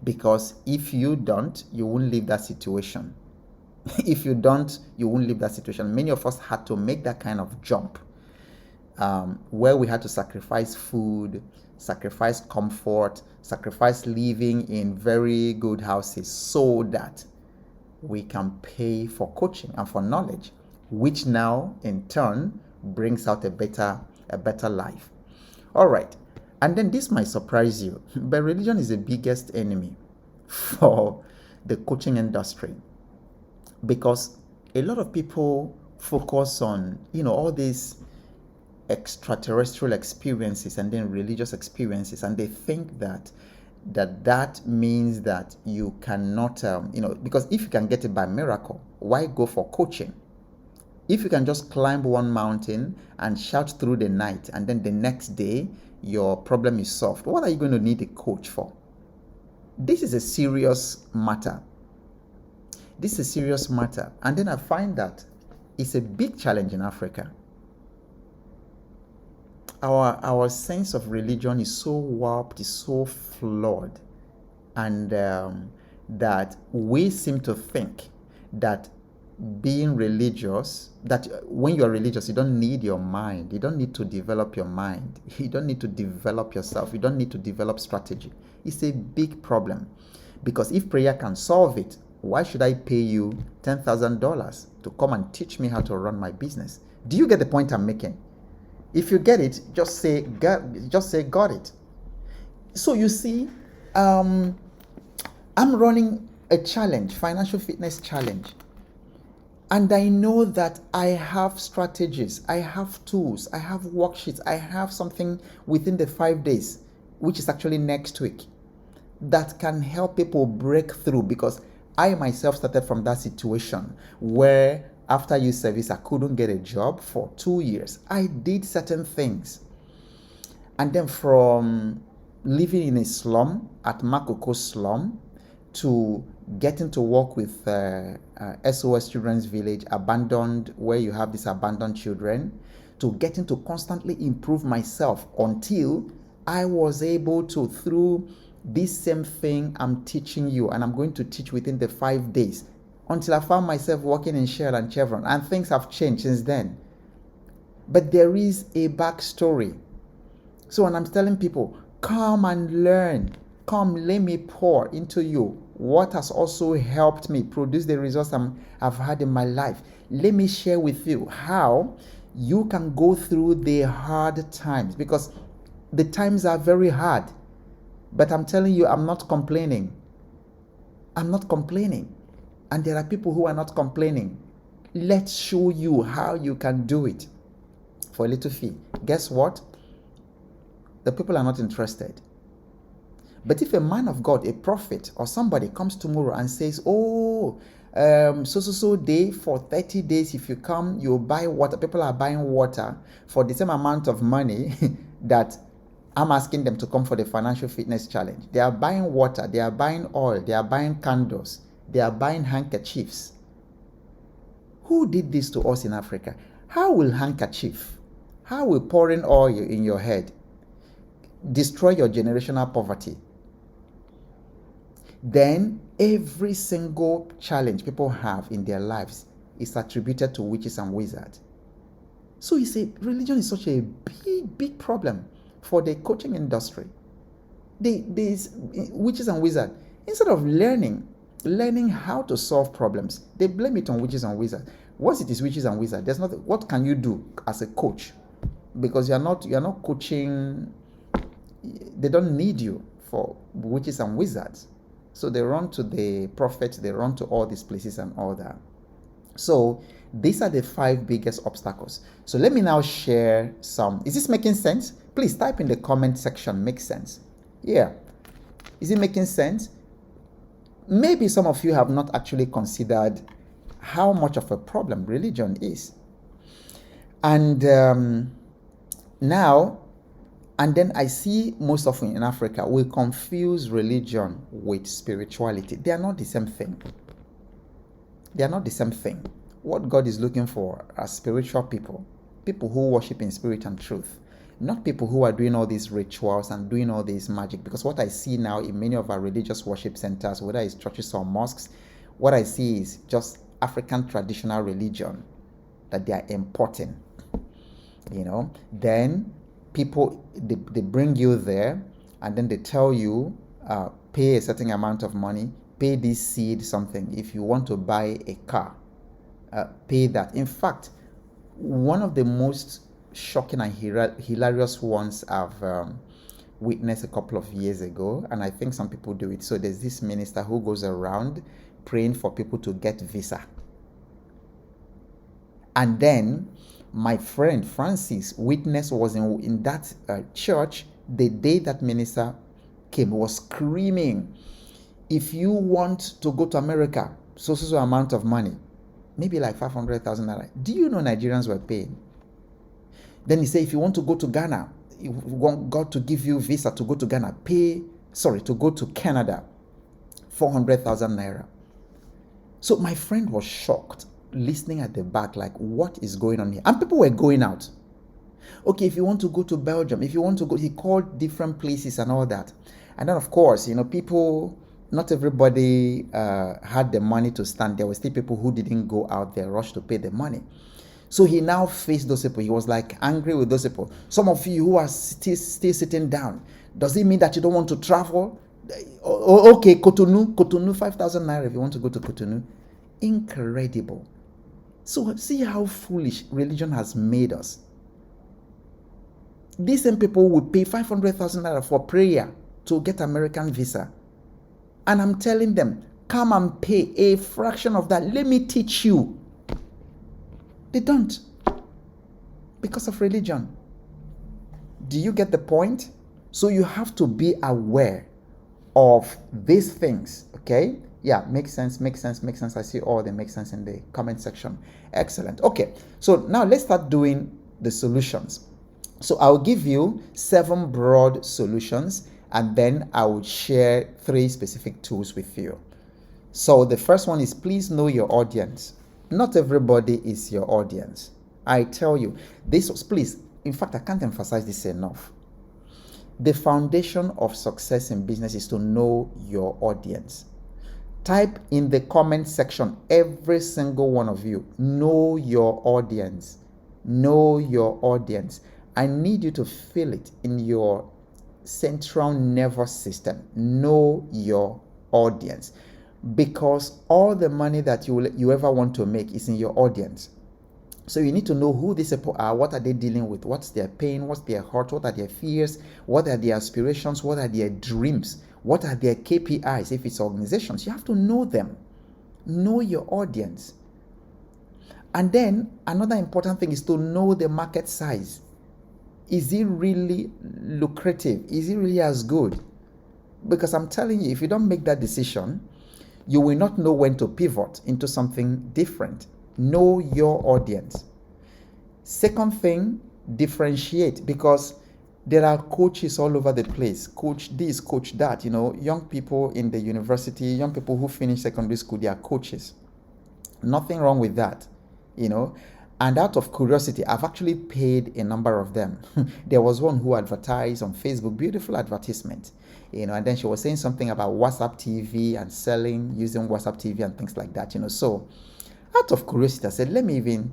Because if you don't, you won't leave that situation. If you don't, you won't leave that situation. Many of us had to make that kind of jump, where we had to sacrifice food, sacrifice comfort, sacrifice living in very good houses so that we can pay for coaching and for knowledge, which now in turn brings out a better life. All right. And then this might surprise you, but religion is the biggest enemy for the coaching industry, because a lot of people focus on, all these extraterrestrial experiences and then religious experiences, and they think that means that you cannot, because if you can get it by miracle, why go for coaching? If you can just climb one mountain and shout through the night and then the next day your problem is solved, what are you going to need a coach for? This is a serious matter. This is a serious matter. And then I find that it's a big challenge in Africa. Our sense of religion is so warped, is so flawed, and that we seem to think that being religious, that when you're religious, you don't need your mind. You don't need to develop your mind. You don't need to develop yourself. You don't need to develop strategy. It's a big problem, because if prayer can solve it, why should I pay you $10,000 to come and teach me how to run my business? Do you get the point I'm making? If you get it, just say got it. So you see, I'm running a challenge, financial fitness challenge. And I know that I have strategies, I have tools, I have worksheets, I have something within the 5 days, which is actually next week, that can help people break through, because I myself started from that situation where after youth service, I couldn't get a job for 2 years. I did certain things. And then from living in a slum, at Makoko slum, to getting to work with SOS Children's Village, abandoned, where you have these abandoned children, to getting to constantly improve myself until I was able to, through this same thing I'm teaching you, and I'm going to teach within the 5 days, until I found myself working in Shell and Chevron, and things have changed since then. But there is a backstory. So when I'm telling people, come and learn, come, let me pour into you what has also helped me produce the results I've had in my life. Let me share with you how you can go through the hard times, because the times are very hard. But I'm telling you, I'm not complaining. I'm not complaining. And there are people who are not complaining. Let's show you how you can do it for a little fee. Guess what? The people are not interested. But if a man of God, a prophet, or somebody comes tomorrow and says, so day for 30 days, if you come, you'll buy water. People are buying water for the same amount of money that I'm asking them to come for the financial fitness challenge. They are buying water, they are buying oil, they are buying candles, they are buying handkerchiefs. Who did this to us in Africa? How will handkerchief, how will pouring oil in your head destroy your generational poverty? Then every single challenge people have in their lives is attributed to witches and wizards. So you see, religion is such a big problem for the coaching industry. These witches and wizards, instead of learning how to solve problems, they blame it on witches and wizards. Once it is witches and wizards, there's nothing. What can you do as a coach? Because you're not coaching. They don't need you for witches and wizards. So they run to the prophets, they run to all these places and all that. So these are the 5 biggest obstacles. So let me now share some. Is this making sense? Please type in the comment section, makes sense. Yeah. Is it making sense? Maybe some of you have not actually considered how much of a problem religion is. And and then I see most often in Africa, we confuse religion with spirituality. They are not the same thing. They are not the same thing. What God is looking for are spiritual people, people who worship in spirit and truth, not people who are doing all these rituals and doing all this magic. Because what I see now in many of our religious worship centers, whether it's churches or mosques, what I see is just African traditional religion that they are importing. Then people, they bring you there, and then they tell you, pay a certain amount of money, pay this seed something. If you want to buy a car, pay that. In fact, one of the most shocking and hilarious ones I've witnessed a couple of years ago, and I think some people do it. So there's this minister who goes around praying for people to get visa. And then my friend Francis witness was in that church the day that minister came, was screaming, if you want to go to America, so amount of money, maybe like 500,000 naira. Do you know Nigerians were paying? Then he said, if you want to go to Ghana, you want God to give you visa to go to Ghana, to go to Canada, 400,000 naira. So my friend was shocked, listening at the back, like, what is going on here? And people were going out. Okay, if you want to go to Belgium, if you want to go, he called different places and all that. And then, of course, people, not everybody had the money to stand. There were still people who didn't go out there, rushed to pay the money. So he now faced those people. He was like angry with those people. Some of you who are still sitting down, does it mean that you don't want to travel? Okay, Cotonou, 5,000 naira if you want to go to Cotonou. Incredible. So see how foolish religion has made us. These same people would pay 500,000 naira for prayer to get American visa. And I'm telling them, come and pay a fraction of that. Let me teach you. They don't. Because of religion. Do you get the point? So you have to be aware of these things. Okay? Yeah, makes sense. I see all the makes sense in the comment section. Excellent. Okay. So now let's start doing the solutions. So I'll give you 7 broad solutions, and then I will share 3 specific tools with you. So the first one is, please know your audience. Not everybody is your audience. I tell you, please, in fact, I can't emphasize this enough. The foundation of success in business is to know your audience. Type in the comment section, every single one of you, know your audience. Know your audience. I need you to feel it in your central nervous system. Know your audience. Because all the money that you ever want to make is in your audience. So you need to know who these people are, what are they dealing with, what's their pain, what's their hurt, what are their fears, what are their aspirations, what are their dreams, what are their KPIs. If it's organizations, you have to know them. Know your audience. And then another important thing is to know the market size. Is it really lucrative? Is it really as good? Because I'm telling you, if you don't make that decision, you will not know when to pivot into something different. Know your audience. Second thing, differentiate, because there are coaches all over the place. Coach this, coach that. Young people in the university, young people who finish secondary school, they are coaches. Nothing wrong with that, And out of curiosity, I've actually paid a number of them. There was one who advertised on Facebook, beautiful advertisement, and then she was saying something about WhatsApp TV and selling using WhatsApp TV and things like that, So out of curiosity, I said, let me even,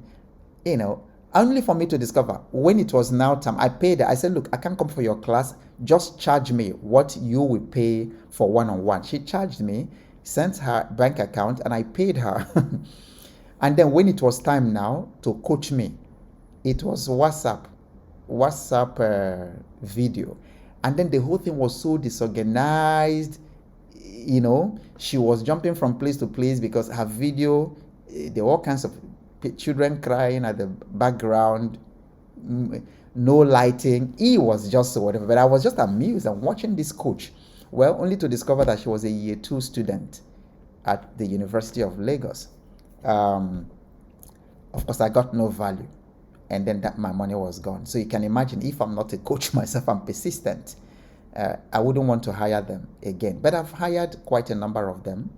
only for me to discover when it was now time, I paid her. I said, look, I can't come for your class. Just charge me what you will pay for one-on-one. She charged me, sent her bank account, and I paid her. And then when it was time now to coach me, it was WhatsApp video. And then the whole thing was so disorganized. She was jumping from place to place because her video, there were all kinds of children crying at the background, no lighting. It was just whatever. But I was just amused and watching this coach. Well, only to discover that she was a year 2 student at the University of Lagos. Of course, I got no value, and then my money was gone. So you can imagine, if I'm not a coach myself, I'm persistent, I wouldn't want to hire them again. But I've hired quite a number of them.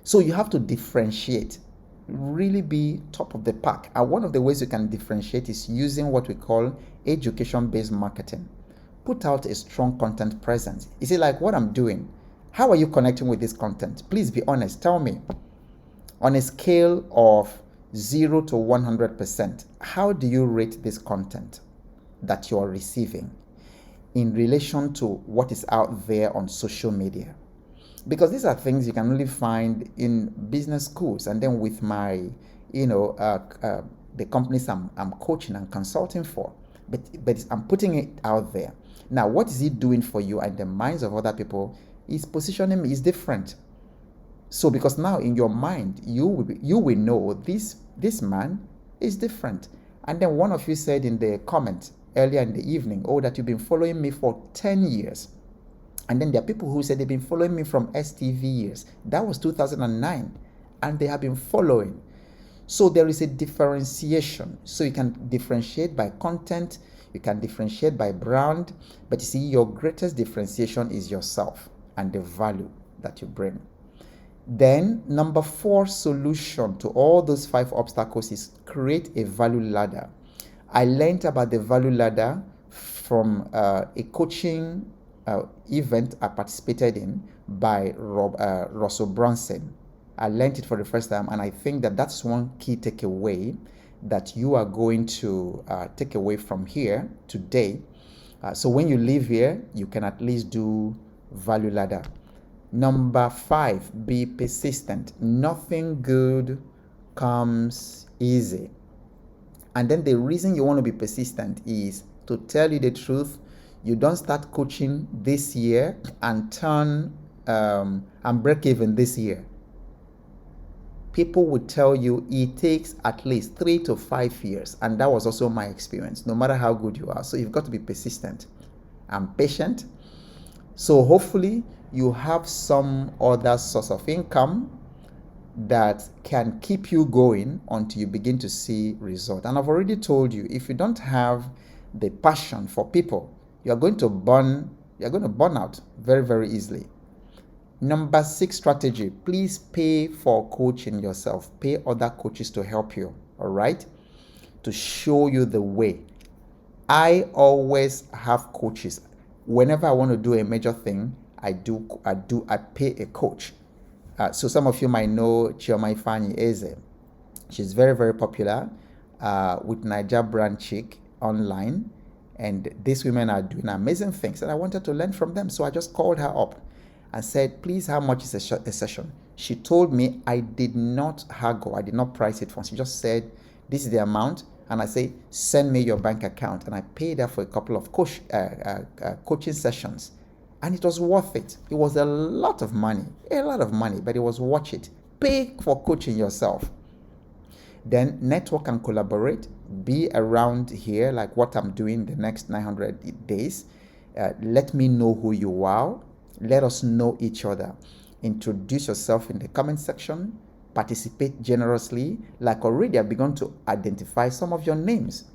So you have to differentiate. really be top of the pack. And one of the ways you can differentiate is using what we call education-based marketing. Put out a strong content presence. Is it like what I'm doing? How are you connecting with this content? Please be honest. Tell me. On a scale of 0 to 100%, how do you rate this content that you are receiving in relation to what is out there on social media? Because these are things you can only find in business schools, and then with my, the companies I'm coaching and consulting for. But I'm putting it out there. Now, what is it doing for you and the minds of other people? Is positioning me is different. So because now in your mind, you will know this man is different. And then one of you said in the comment earlier in the evening, oh, that you've been following me for 10 years. And then there are people who said they've been following me from STV years. That was 2009. And they have been following. So there is a differentiation. So you can differentiate by content. You can differentiate by brand. But you see, your greatest differentiation is yourself and the value that you bring. Then number 4 solution to all those 5 obstacles is create a value ladder. I learned about the value ladder from a coaching event I participated in by Russell Brunson. I learned it for the first time, and I think that that's one key takeaway that you are going to take away from here today. So when you leave here, you can at least do value ladder. Number 5, be persistent. Nothing good comes easy. And then the reason you want to be persistent is, to tell you the truth, you don't start coaching this year and turn and break even this year. People would tell you it takes at least 3 to 5 years. And that was also my experience, no matter how good you are. So you've got to be persistent and patient. So hopefully you have some other source of income that can keep you going until you begin to see results. And I've already told you, if you don't have the passion for people, you're going to burn out very, very easily. Number 6 strategy, please pay for coaching yourself. Pay other coaches to help you, all right? To show you the way. I always have coaches. Whenever I want to do a major thing, I pay a coach. So some of you might know Chioma Ifeanyi Eze. She's very, very popular with Niger Brand Chic online. And these women are doing amazing things. And I wanted to learn from them. So I just called her up and said, please, how much is a session? She told me. I did not haggle. I did not price it for her. She just said, this is the amount. And I say, send me your bank account. And I paid her for a couple of coaching sessions. And it was worth it. It was a lot of money, but it was worth it. Pay for coaching yourself. Then network and collaborate. Be around here like what I'm doing the next 900 days. Let me know who you are. Let us know each other. Introduce yourself in the comment section. Participate generously. Like already I've begun to identify some of your names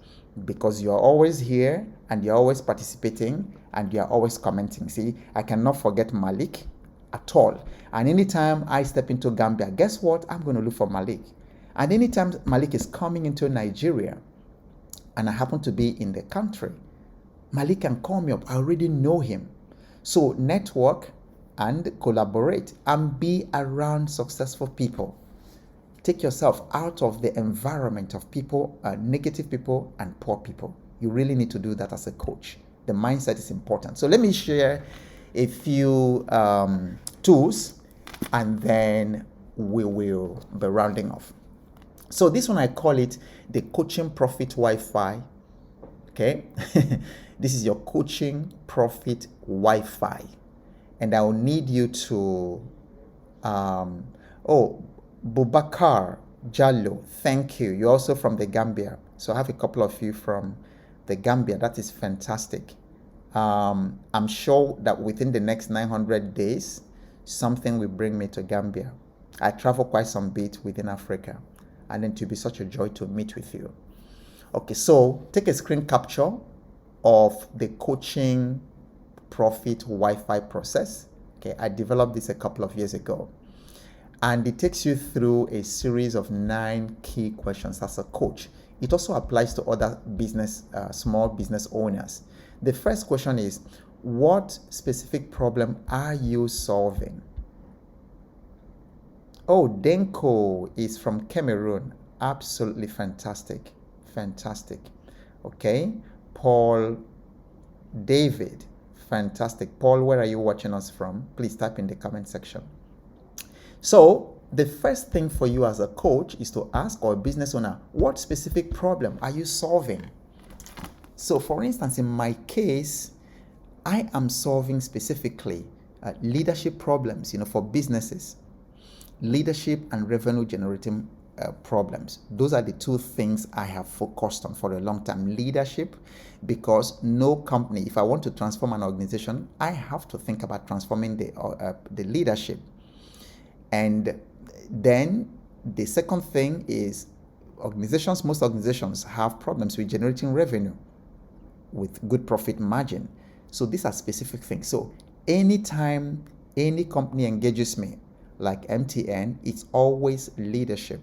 because you're always here and you're always participating and you're always commenting. See, I cannot forget Malik at all. And anytime I step into Gambia, guess what? I'm going to look for Malik. And anytime Malik is coming into Nigeria and I happen to be in the country, Malik can call me up. I already know him. So network and collaborate and be around successful people. Take yourself out of the environment of people, negative people and poor people. You really need to do that as a coach. The mindset is important. So let me share a few tools and then we will be rounding off. So this one, I call it the coaching profit Wi-Fi. Okay. This is your coaching profit Wi-Fi. And I will need you to, Bubakar Jallo, thank you. You're also from the Gambia. So I have a couple of you from the Gambia. That is fantastic. I'm sure that within the next 900 days, something will bring me to Gambia. I travel quite some bit within Africa, and then to be such a joy to meet with you. Okay, so take a screen capture of the coaching profit Wi-Fi process. Okay, I developed this a couple of years ago. And it takes you through a series of 9 key questions as a coach. It also applies to other business, small business owners. The first question is, what specific problem are you solving? Oh, Denko is from Cameroon. Absolutely fantastic. Fantastic. Okay. Paul David. Fantastic. Paul, where are you watching us from? Please type in the comment section. So the first thing for you as a coach is to ask, or a business owner, what specific problem are you solving? So for instance, in my case, I am solving specifically leadership problems, for businesses, leadership and revenue generating problems. Those are the 2 things I have focused on for a long time. Leadership, because no company, if I want to transform an organization, I have to think about transforming the leadership. And then the second thing is most organizations have problems with generating revenue with good profit margin. So these are specific things. So anytime any company engages me, like MTN, it's always leadership.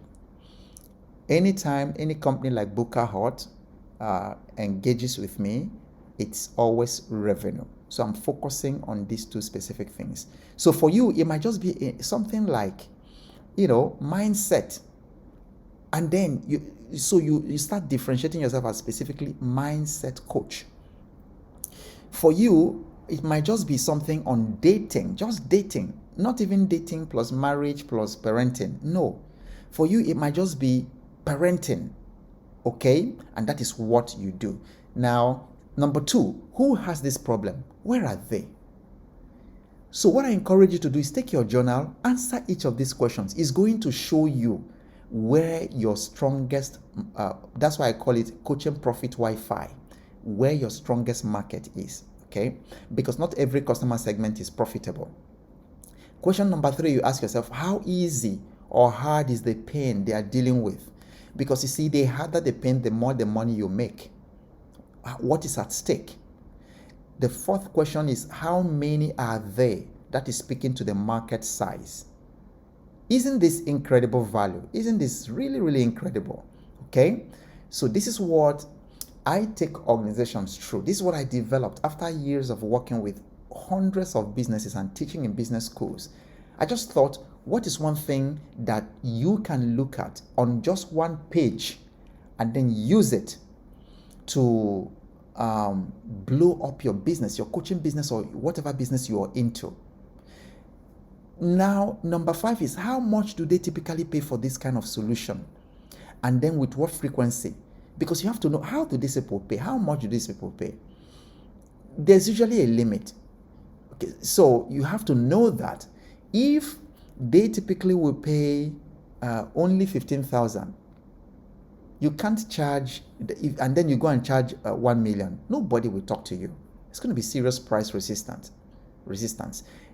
Anytime any company like Booker Hot engages with me, it's always revenue. So I'm focusing on these 2 specific things. So for you, it might just be something like, mindset. And then you start differentiating yourself as specifically mindset coach. For you, it might just be something on dating, just dating, not even dating plus marriage plus parenting. No. For you, it might just be parenting. Okay? And that is what you do. Now, number 2, who has this problem? Where are they? So what I encourage you to do is take your journal, answer each of these questions. It's going to show you where your strongest, that's why I call it coaching profit Wi-Fi, where your strongest market is, okay? Because not every customer segment is profitable. Question number 3, you ask yourself, how easy or hard is the pain they are dealing with? Because you see, the harder the pain, the more the money you make. What is at stake? The 4th question is, how many are they? That is speaking to the market size. Isn't this incredible value? Isn't this really, really incredible? Okay? So this is what I take organizations through. This is what I developed after years of working with hundreds of businesses and teaching in business schools. I just thought, what is one thing that you can look at on just one page and then use it to blow up your business, your coaching business, or whatever business you are into? Now, number 5 is, how much do they typically pay for this kind of solution? And then with what frequency? Because you have to know, how do these people pay? How much do these people pay? There's usually a limit. Okay, so you have to know that if they typically will pay only 15,000, you can't charge, and then you go and charge 1 million. Nobody will talk to you. It's going to be serious price resistance.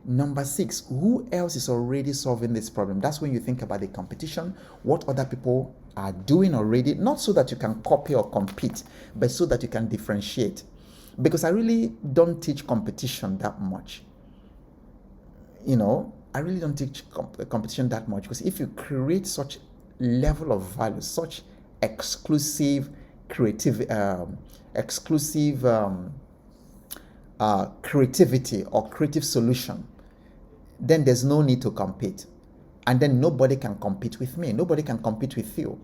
Number 6, who else is already solving this problem? That's when you think about the competition, what other people are doing already, not so that you can copy or compete, but so that you can differentiate. Because I really don't teach competition that much. I really don't teach competition that much, because if you create such level of value, such exclusive creativity or creative solution, then there's no need to compete. And then nobody can compete with me. Nobody can compete with you.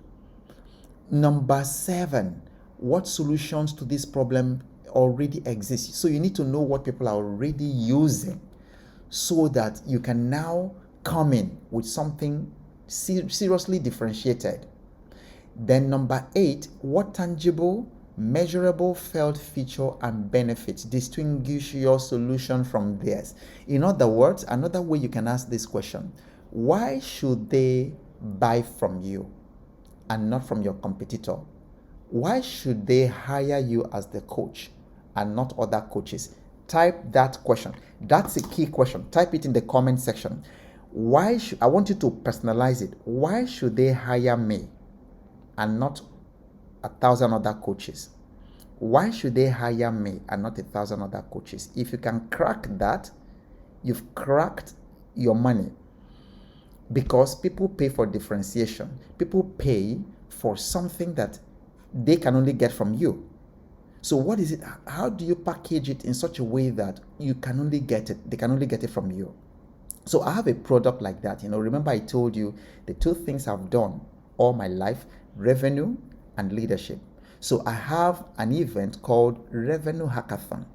Number 7, what solutions to this problem already exist? So you need to know what people are already using, so that you can now come in with something seriously differentiated. Then number 8, what tangible, measurable, felt feature and benefits distinguish your solution from theirs? In other words, another way you can ask this question, why should they buy from you and not from your competitor? Why should they hire you as the coach and not other coaches? Type that question. That's a key question. Type it in the comment section. I want you to personalize it. Why should they hire me and not 1,000 other coaches? Why should they hire me and not 1,000 other coaches? If you can crack that, you've cracked your money. because people pay for differentiation. People pay for something that they can only get from you. So what is it? How do you package it in such a way that you can only get it? They can only get it from you. So I have a product like that. Remember I told you the two things I've done all my life: revenue and leadership. So I have an event called Revenue Hackathon.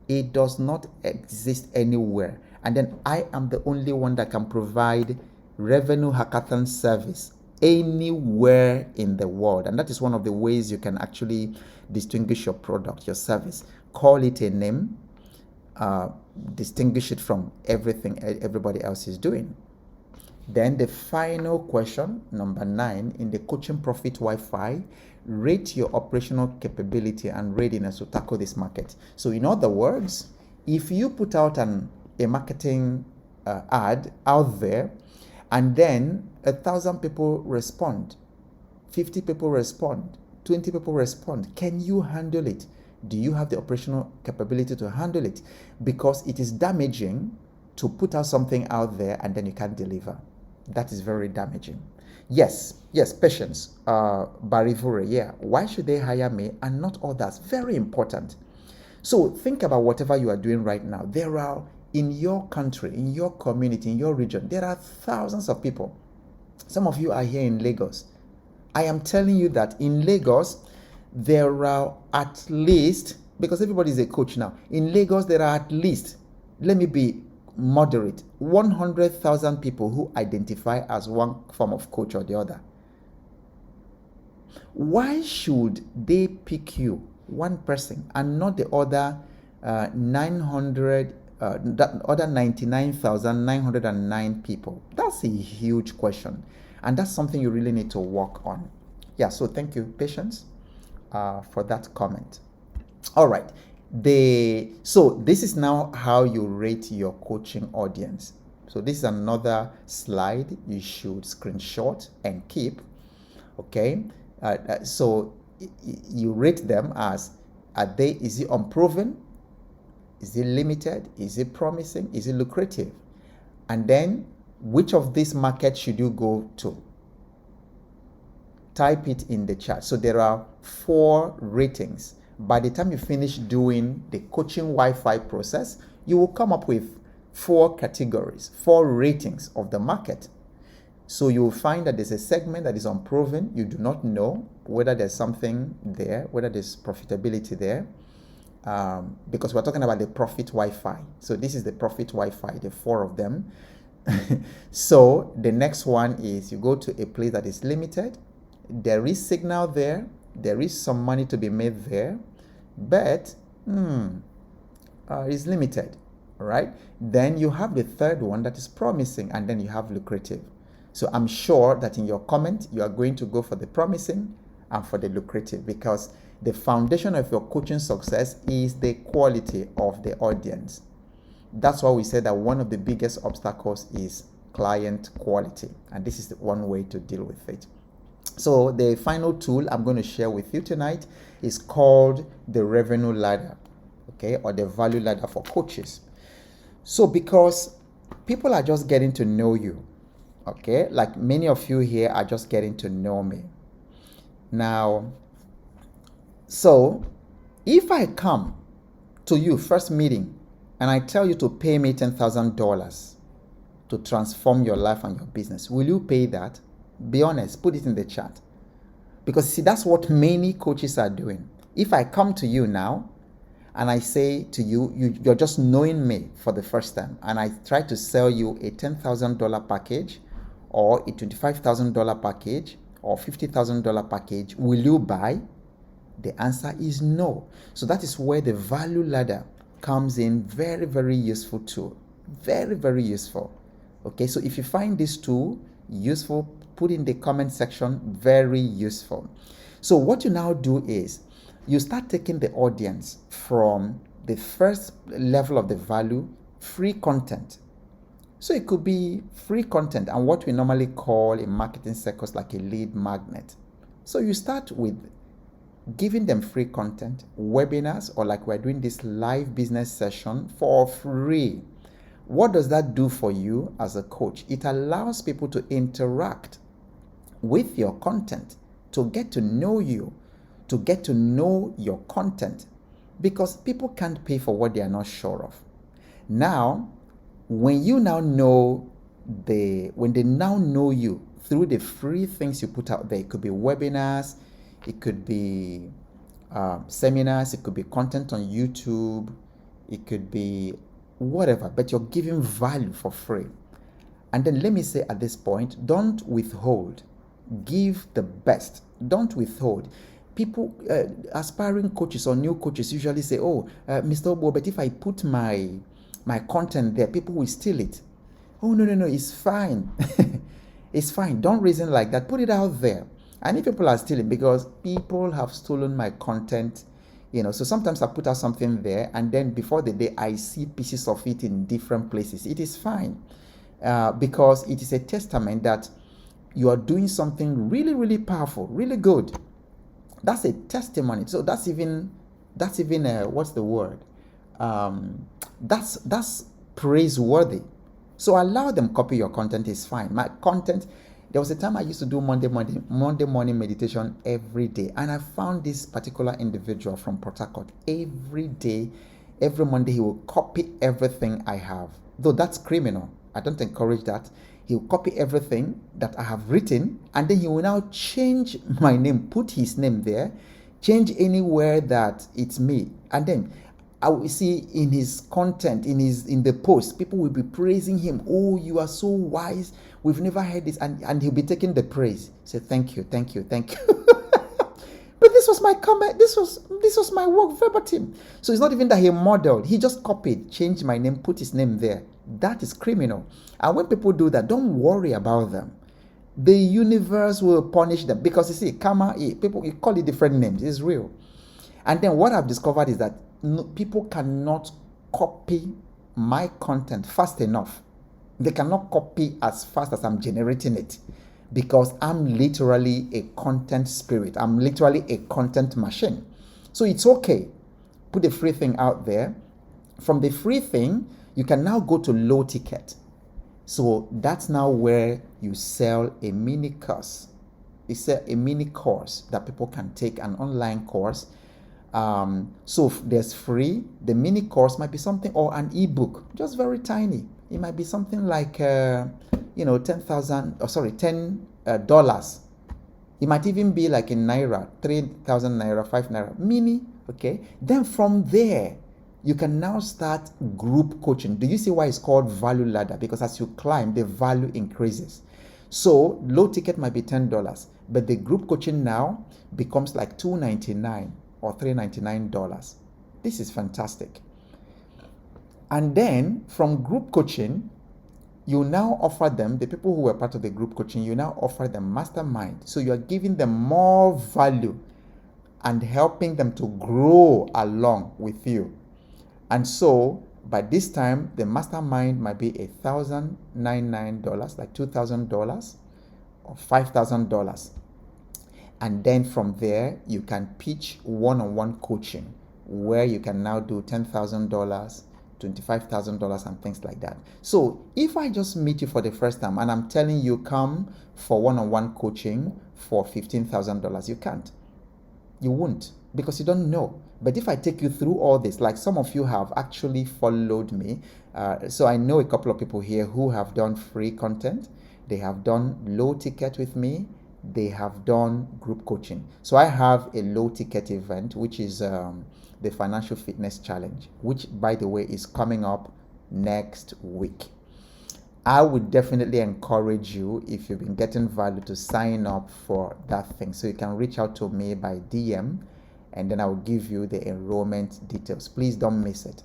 It does not exist anywhere. And then I am the only one that can provide Revenue Hackathon service anywhere in the world. And that is one of the ways you can actually distinguish your product, your service. Call it a name, distinguish it from everything everybody else is doing. Then the final question, number 9, in the coaching profit Wi-Fi, rate your operational capability and readiness to tackle this market. So in other words, if you put out a marketing ad out there, and then 1,000 people respond, 50 people respond, 20 people respond, can you handle it? Do you have the operational capability to handle it? Because it is damaging to put out something out there and then you can't deliver. That is very damaging. Yes, patience. Barivure, yeah. Why should they hire me and not others? Very important. So think about whatever you are doing right now. There are, in your country, in your community, in your region, there are thousands of people. Some of you are here in Lagos. I am telling you that in Lagos, there are at least, because everybody is a coach now, in Lagos, there are at least, let me be moderate, 100,000 people who identify as one form of coach or the other. Why should they pick you, one person, and not the other 99,909 people? That's a huge question, and that's something you really need to work on. Yeah, so thank you, Patience, for that comment. All right. So this is now how you rate your coaching audience. So this is another slide you should screenshot and keep. Okay. So you rate them as, is it unproven? Is it limited? Is it promising? Is it lucrative? And then which of these markets should you go to? Type it in the chat. So there are 4 ratings. By the time you finish doing the coaching Wi-Fi process, you will come up with 4 categories, 4 ratings of the market. So you will find that there's a segment that is unproven. You do not know whether there's something there, whether there's profitability there, because we're talking about the profit Wi-Fi. So this is the profit Wi-Fi, the 4 of them. So the next one is you go to a place that is limited. There is signal there. There is some money to be made there, but it's limited, right? Then you have the third one that is promising, and then you have lucrative. So I'm sure that in your comment, you are going to go for the promising and for the lucrative, because the foundation of your coaching success is the quality of the audience. That's why we said that one of the biggest obstacles is client quality, and this is the one way to deal with it. So the final tool I'm going to share with you tonight is called the revenue ladder, okay, or the value ladder for coaches. So because people are just getting to know you, okay, like many of you here are just getting to know me. Now, so if I come to you first meeting and I tell you to pay me $10,000 to transform your life and your business, will you pay that? Be honest, put it in the chat. Because see, that's what many coaches are doing. If I come to you now and I say to you, you're just knowing me for the first time, and I try to sell you a $10,000 package or a $25,000 package or $50,000 package, will you buy? The answer is no. So that is where the value ladder comes in. Very, very useful tool. Very, very useful. Okay, so if you find this tool useful, put in the comment section. Very useful. So what you now do is you start taking the audience from the first level of the value, free content. So it could be free content and what we normally call in marketing circles like a lead magnet. So you start with giving them free content, webinars, or like we're doing this live business session for free. What does that do for you as a coach? It allows people to interact with your content, to get to know you, to get to know your content, because people can't pay for what they are not sure of. Now, when you now know when they now know you through the free things you put out there, it could be webinars, it could be seminars, it could be content on YouTube, it could be whatever, but you're giving value for free. And then let me say at this point, don't withhold. Give the best. Don't withhold. People, aspiring coaches or new coaches usually say, oh, Mr. Ogbo, but if I put my content there, people will steal it. Oh, no, it's fine. It's fine. Don't reason like that. Put it out there. And if people are stealing, because people have stolen my content, so sometimes I put out something there, and then before the day, I see pieces of it in different places. It is fine, because it is a testament that you are doing something really, really powerful, really good. That's a testimony. So that's even what's the word? That's praiseworthy. So allow them copy your content is fine. My content, there was a time I used to do Monday morning meditation every day, and I found this particular individual from Port Harcourt. Every day, every Monday, he will copy everything I have. Though that's criminal. I don't encourage that. He will copy everything that I have written, and then he will now change my name, put his name there, change anywhere that it's me, and then I will see in his content, in the post, people will be praising him. Oh, you are so wise. We've never heard this. And he'll be taking the praise. Say, thank you. But this was my comment. This was my work verbatim. So it's not even that he modeled. He just copied, changed my name, put his name there. That is criminal. And when people do that, don't worry about them. The universe will punish them. Because you see, karma, people call it different names. It's real. And then what I've discovered is that people cannot copy my content fast enough. They cannot copy as fast as I'm generating it, because I'm literally a content spirit. I'm literally a content machine. So it's okay. Put the free thing out there. From the free thing, you can now go to low ticket. So that's now where you sell a mini course. It's a mini course that people can take, an online course. So there's free. The mini course might be something, or an ebook, just very tiny. It might be something like $10. It might even be like in naira, 3,000 naira, 5 naira, mini. Okay. Then from there, you can now start group coaching. Do you see why it's called value ladder? Because as you climb, the value increases. So low ticket might be $10, but the group coaching now becomes like $299 or $399. This is fantastic. And then from group coaching, you now offer them, the people who were part of the group coaching, you now offer them mastermind. So you are giving them more value and helping them to grow along with you. And so by this time, the mastermind might be $1,099, like $2,000 or $5,000. And then from there, you can pitch one-on-one coaching, where you can now do $10,000, $25,000 and things like that. So if I just meet you for the first time and I'm telling you come for one-on-one coaching for $15,000, you can't. You won't, because you don't know. But if I take you through all this, like some of you have actually followed me. So I know a couple of people here who have done free content. They have done low ticket with me. They have done group coaching. So I have a low ticket event, which is the Financial Fitness Challenge, which, by the way, is coming up next week. I would definitely encourage you, if you've been getting value, to sign up for that thing. So you can reach out to me by DM, and then I will give you the enrollment details. Please don't miss it.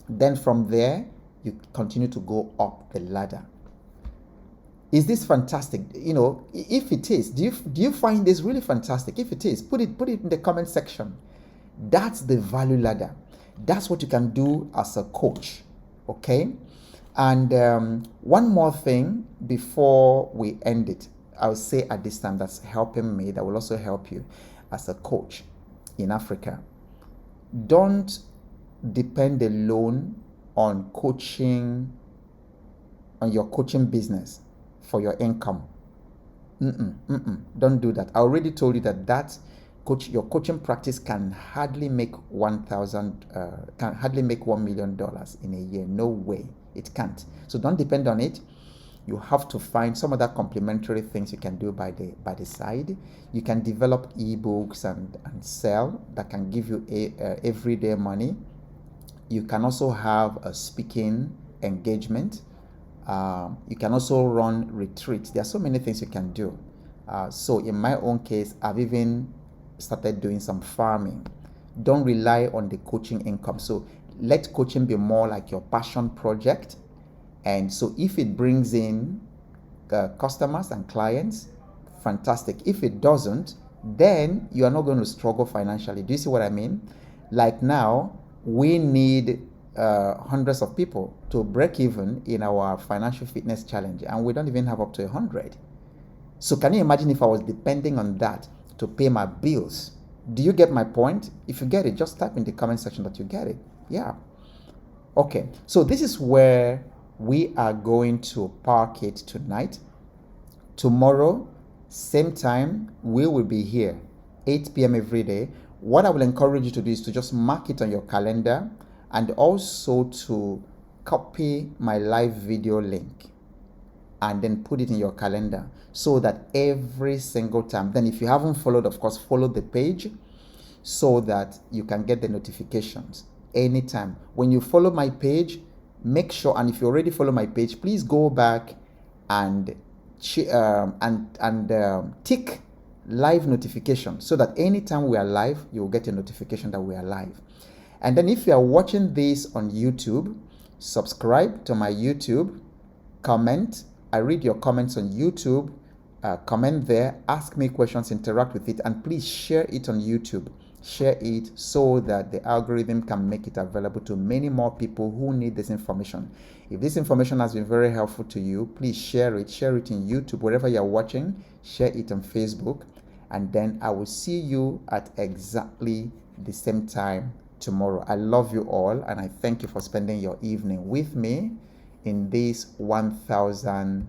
Then from there, you continue to go up the ladder. Is this fantastic? If it is, do you find this really fantastic? If it is, put it in the comment section. That's the value ladder. That's what you can do as a coach. Okay? And one more thing before we end it, I'll say at this time, that's helping me, that will also help you as a coach in Africa. Don't depend alone on coaching on your coaching business for your income. Don't do that. I already told you that your coaching practice can hardly make $1 million in a year. No way, it can't. So don't depend on it. You have to find some other complementary things you can do by the side. You can develop ebooks and sell that can give you everyday money. You can also have a speaking engagement. You can also run retreats. There are so many things you can do. So in my own case, I've even started doing some farming. Don't rely on the coaching income. So let coaching be more like your passion project. And so if it brings in customers and clients, fantastic. If it doesn't, then you are not going to struggle financially. Do you see what I mean? Like now, we need hundreds of people to break even in our financial fitness challenge, and we don't even have up to 100. So can you imagine if I was depending on that to pay my bills? Do you get my point? If you get it, just type in the comment section that you get it. Yeah. Okay, so this is where we are going to park it tonight. Tomorrow, same time, we will be here, 8 p.m. every day. What I will encourage you to do is to just mark it on your calendar and also to copy my live video link and then put it in your calendar so that every single time, then if you haven't followed, of course, follow the page so that you can get the notifications anytime. When you follow my page, make sure, and if you already follow my page, please go back and tick live notification so that anytime we are live, you'll get a notification that we are live. And then if you are watching this on YouTube, subscribe to my YouTube, comment. I read your comments on YouTube. Comment there, ask me questions, interact with it, and please share it on YouTube. Share it so that the algorithm can make it available to many more people who need this information. If this information has been very helpful to you, please share it. Share it in YouTube, wherever you're watching. Share it on Facebook. And then I will see you at exactly the same time tomorrow. I love you all, and I thank you for spending your evening with me in these 1,000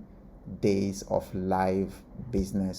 days of live business.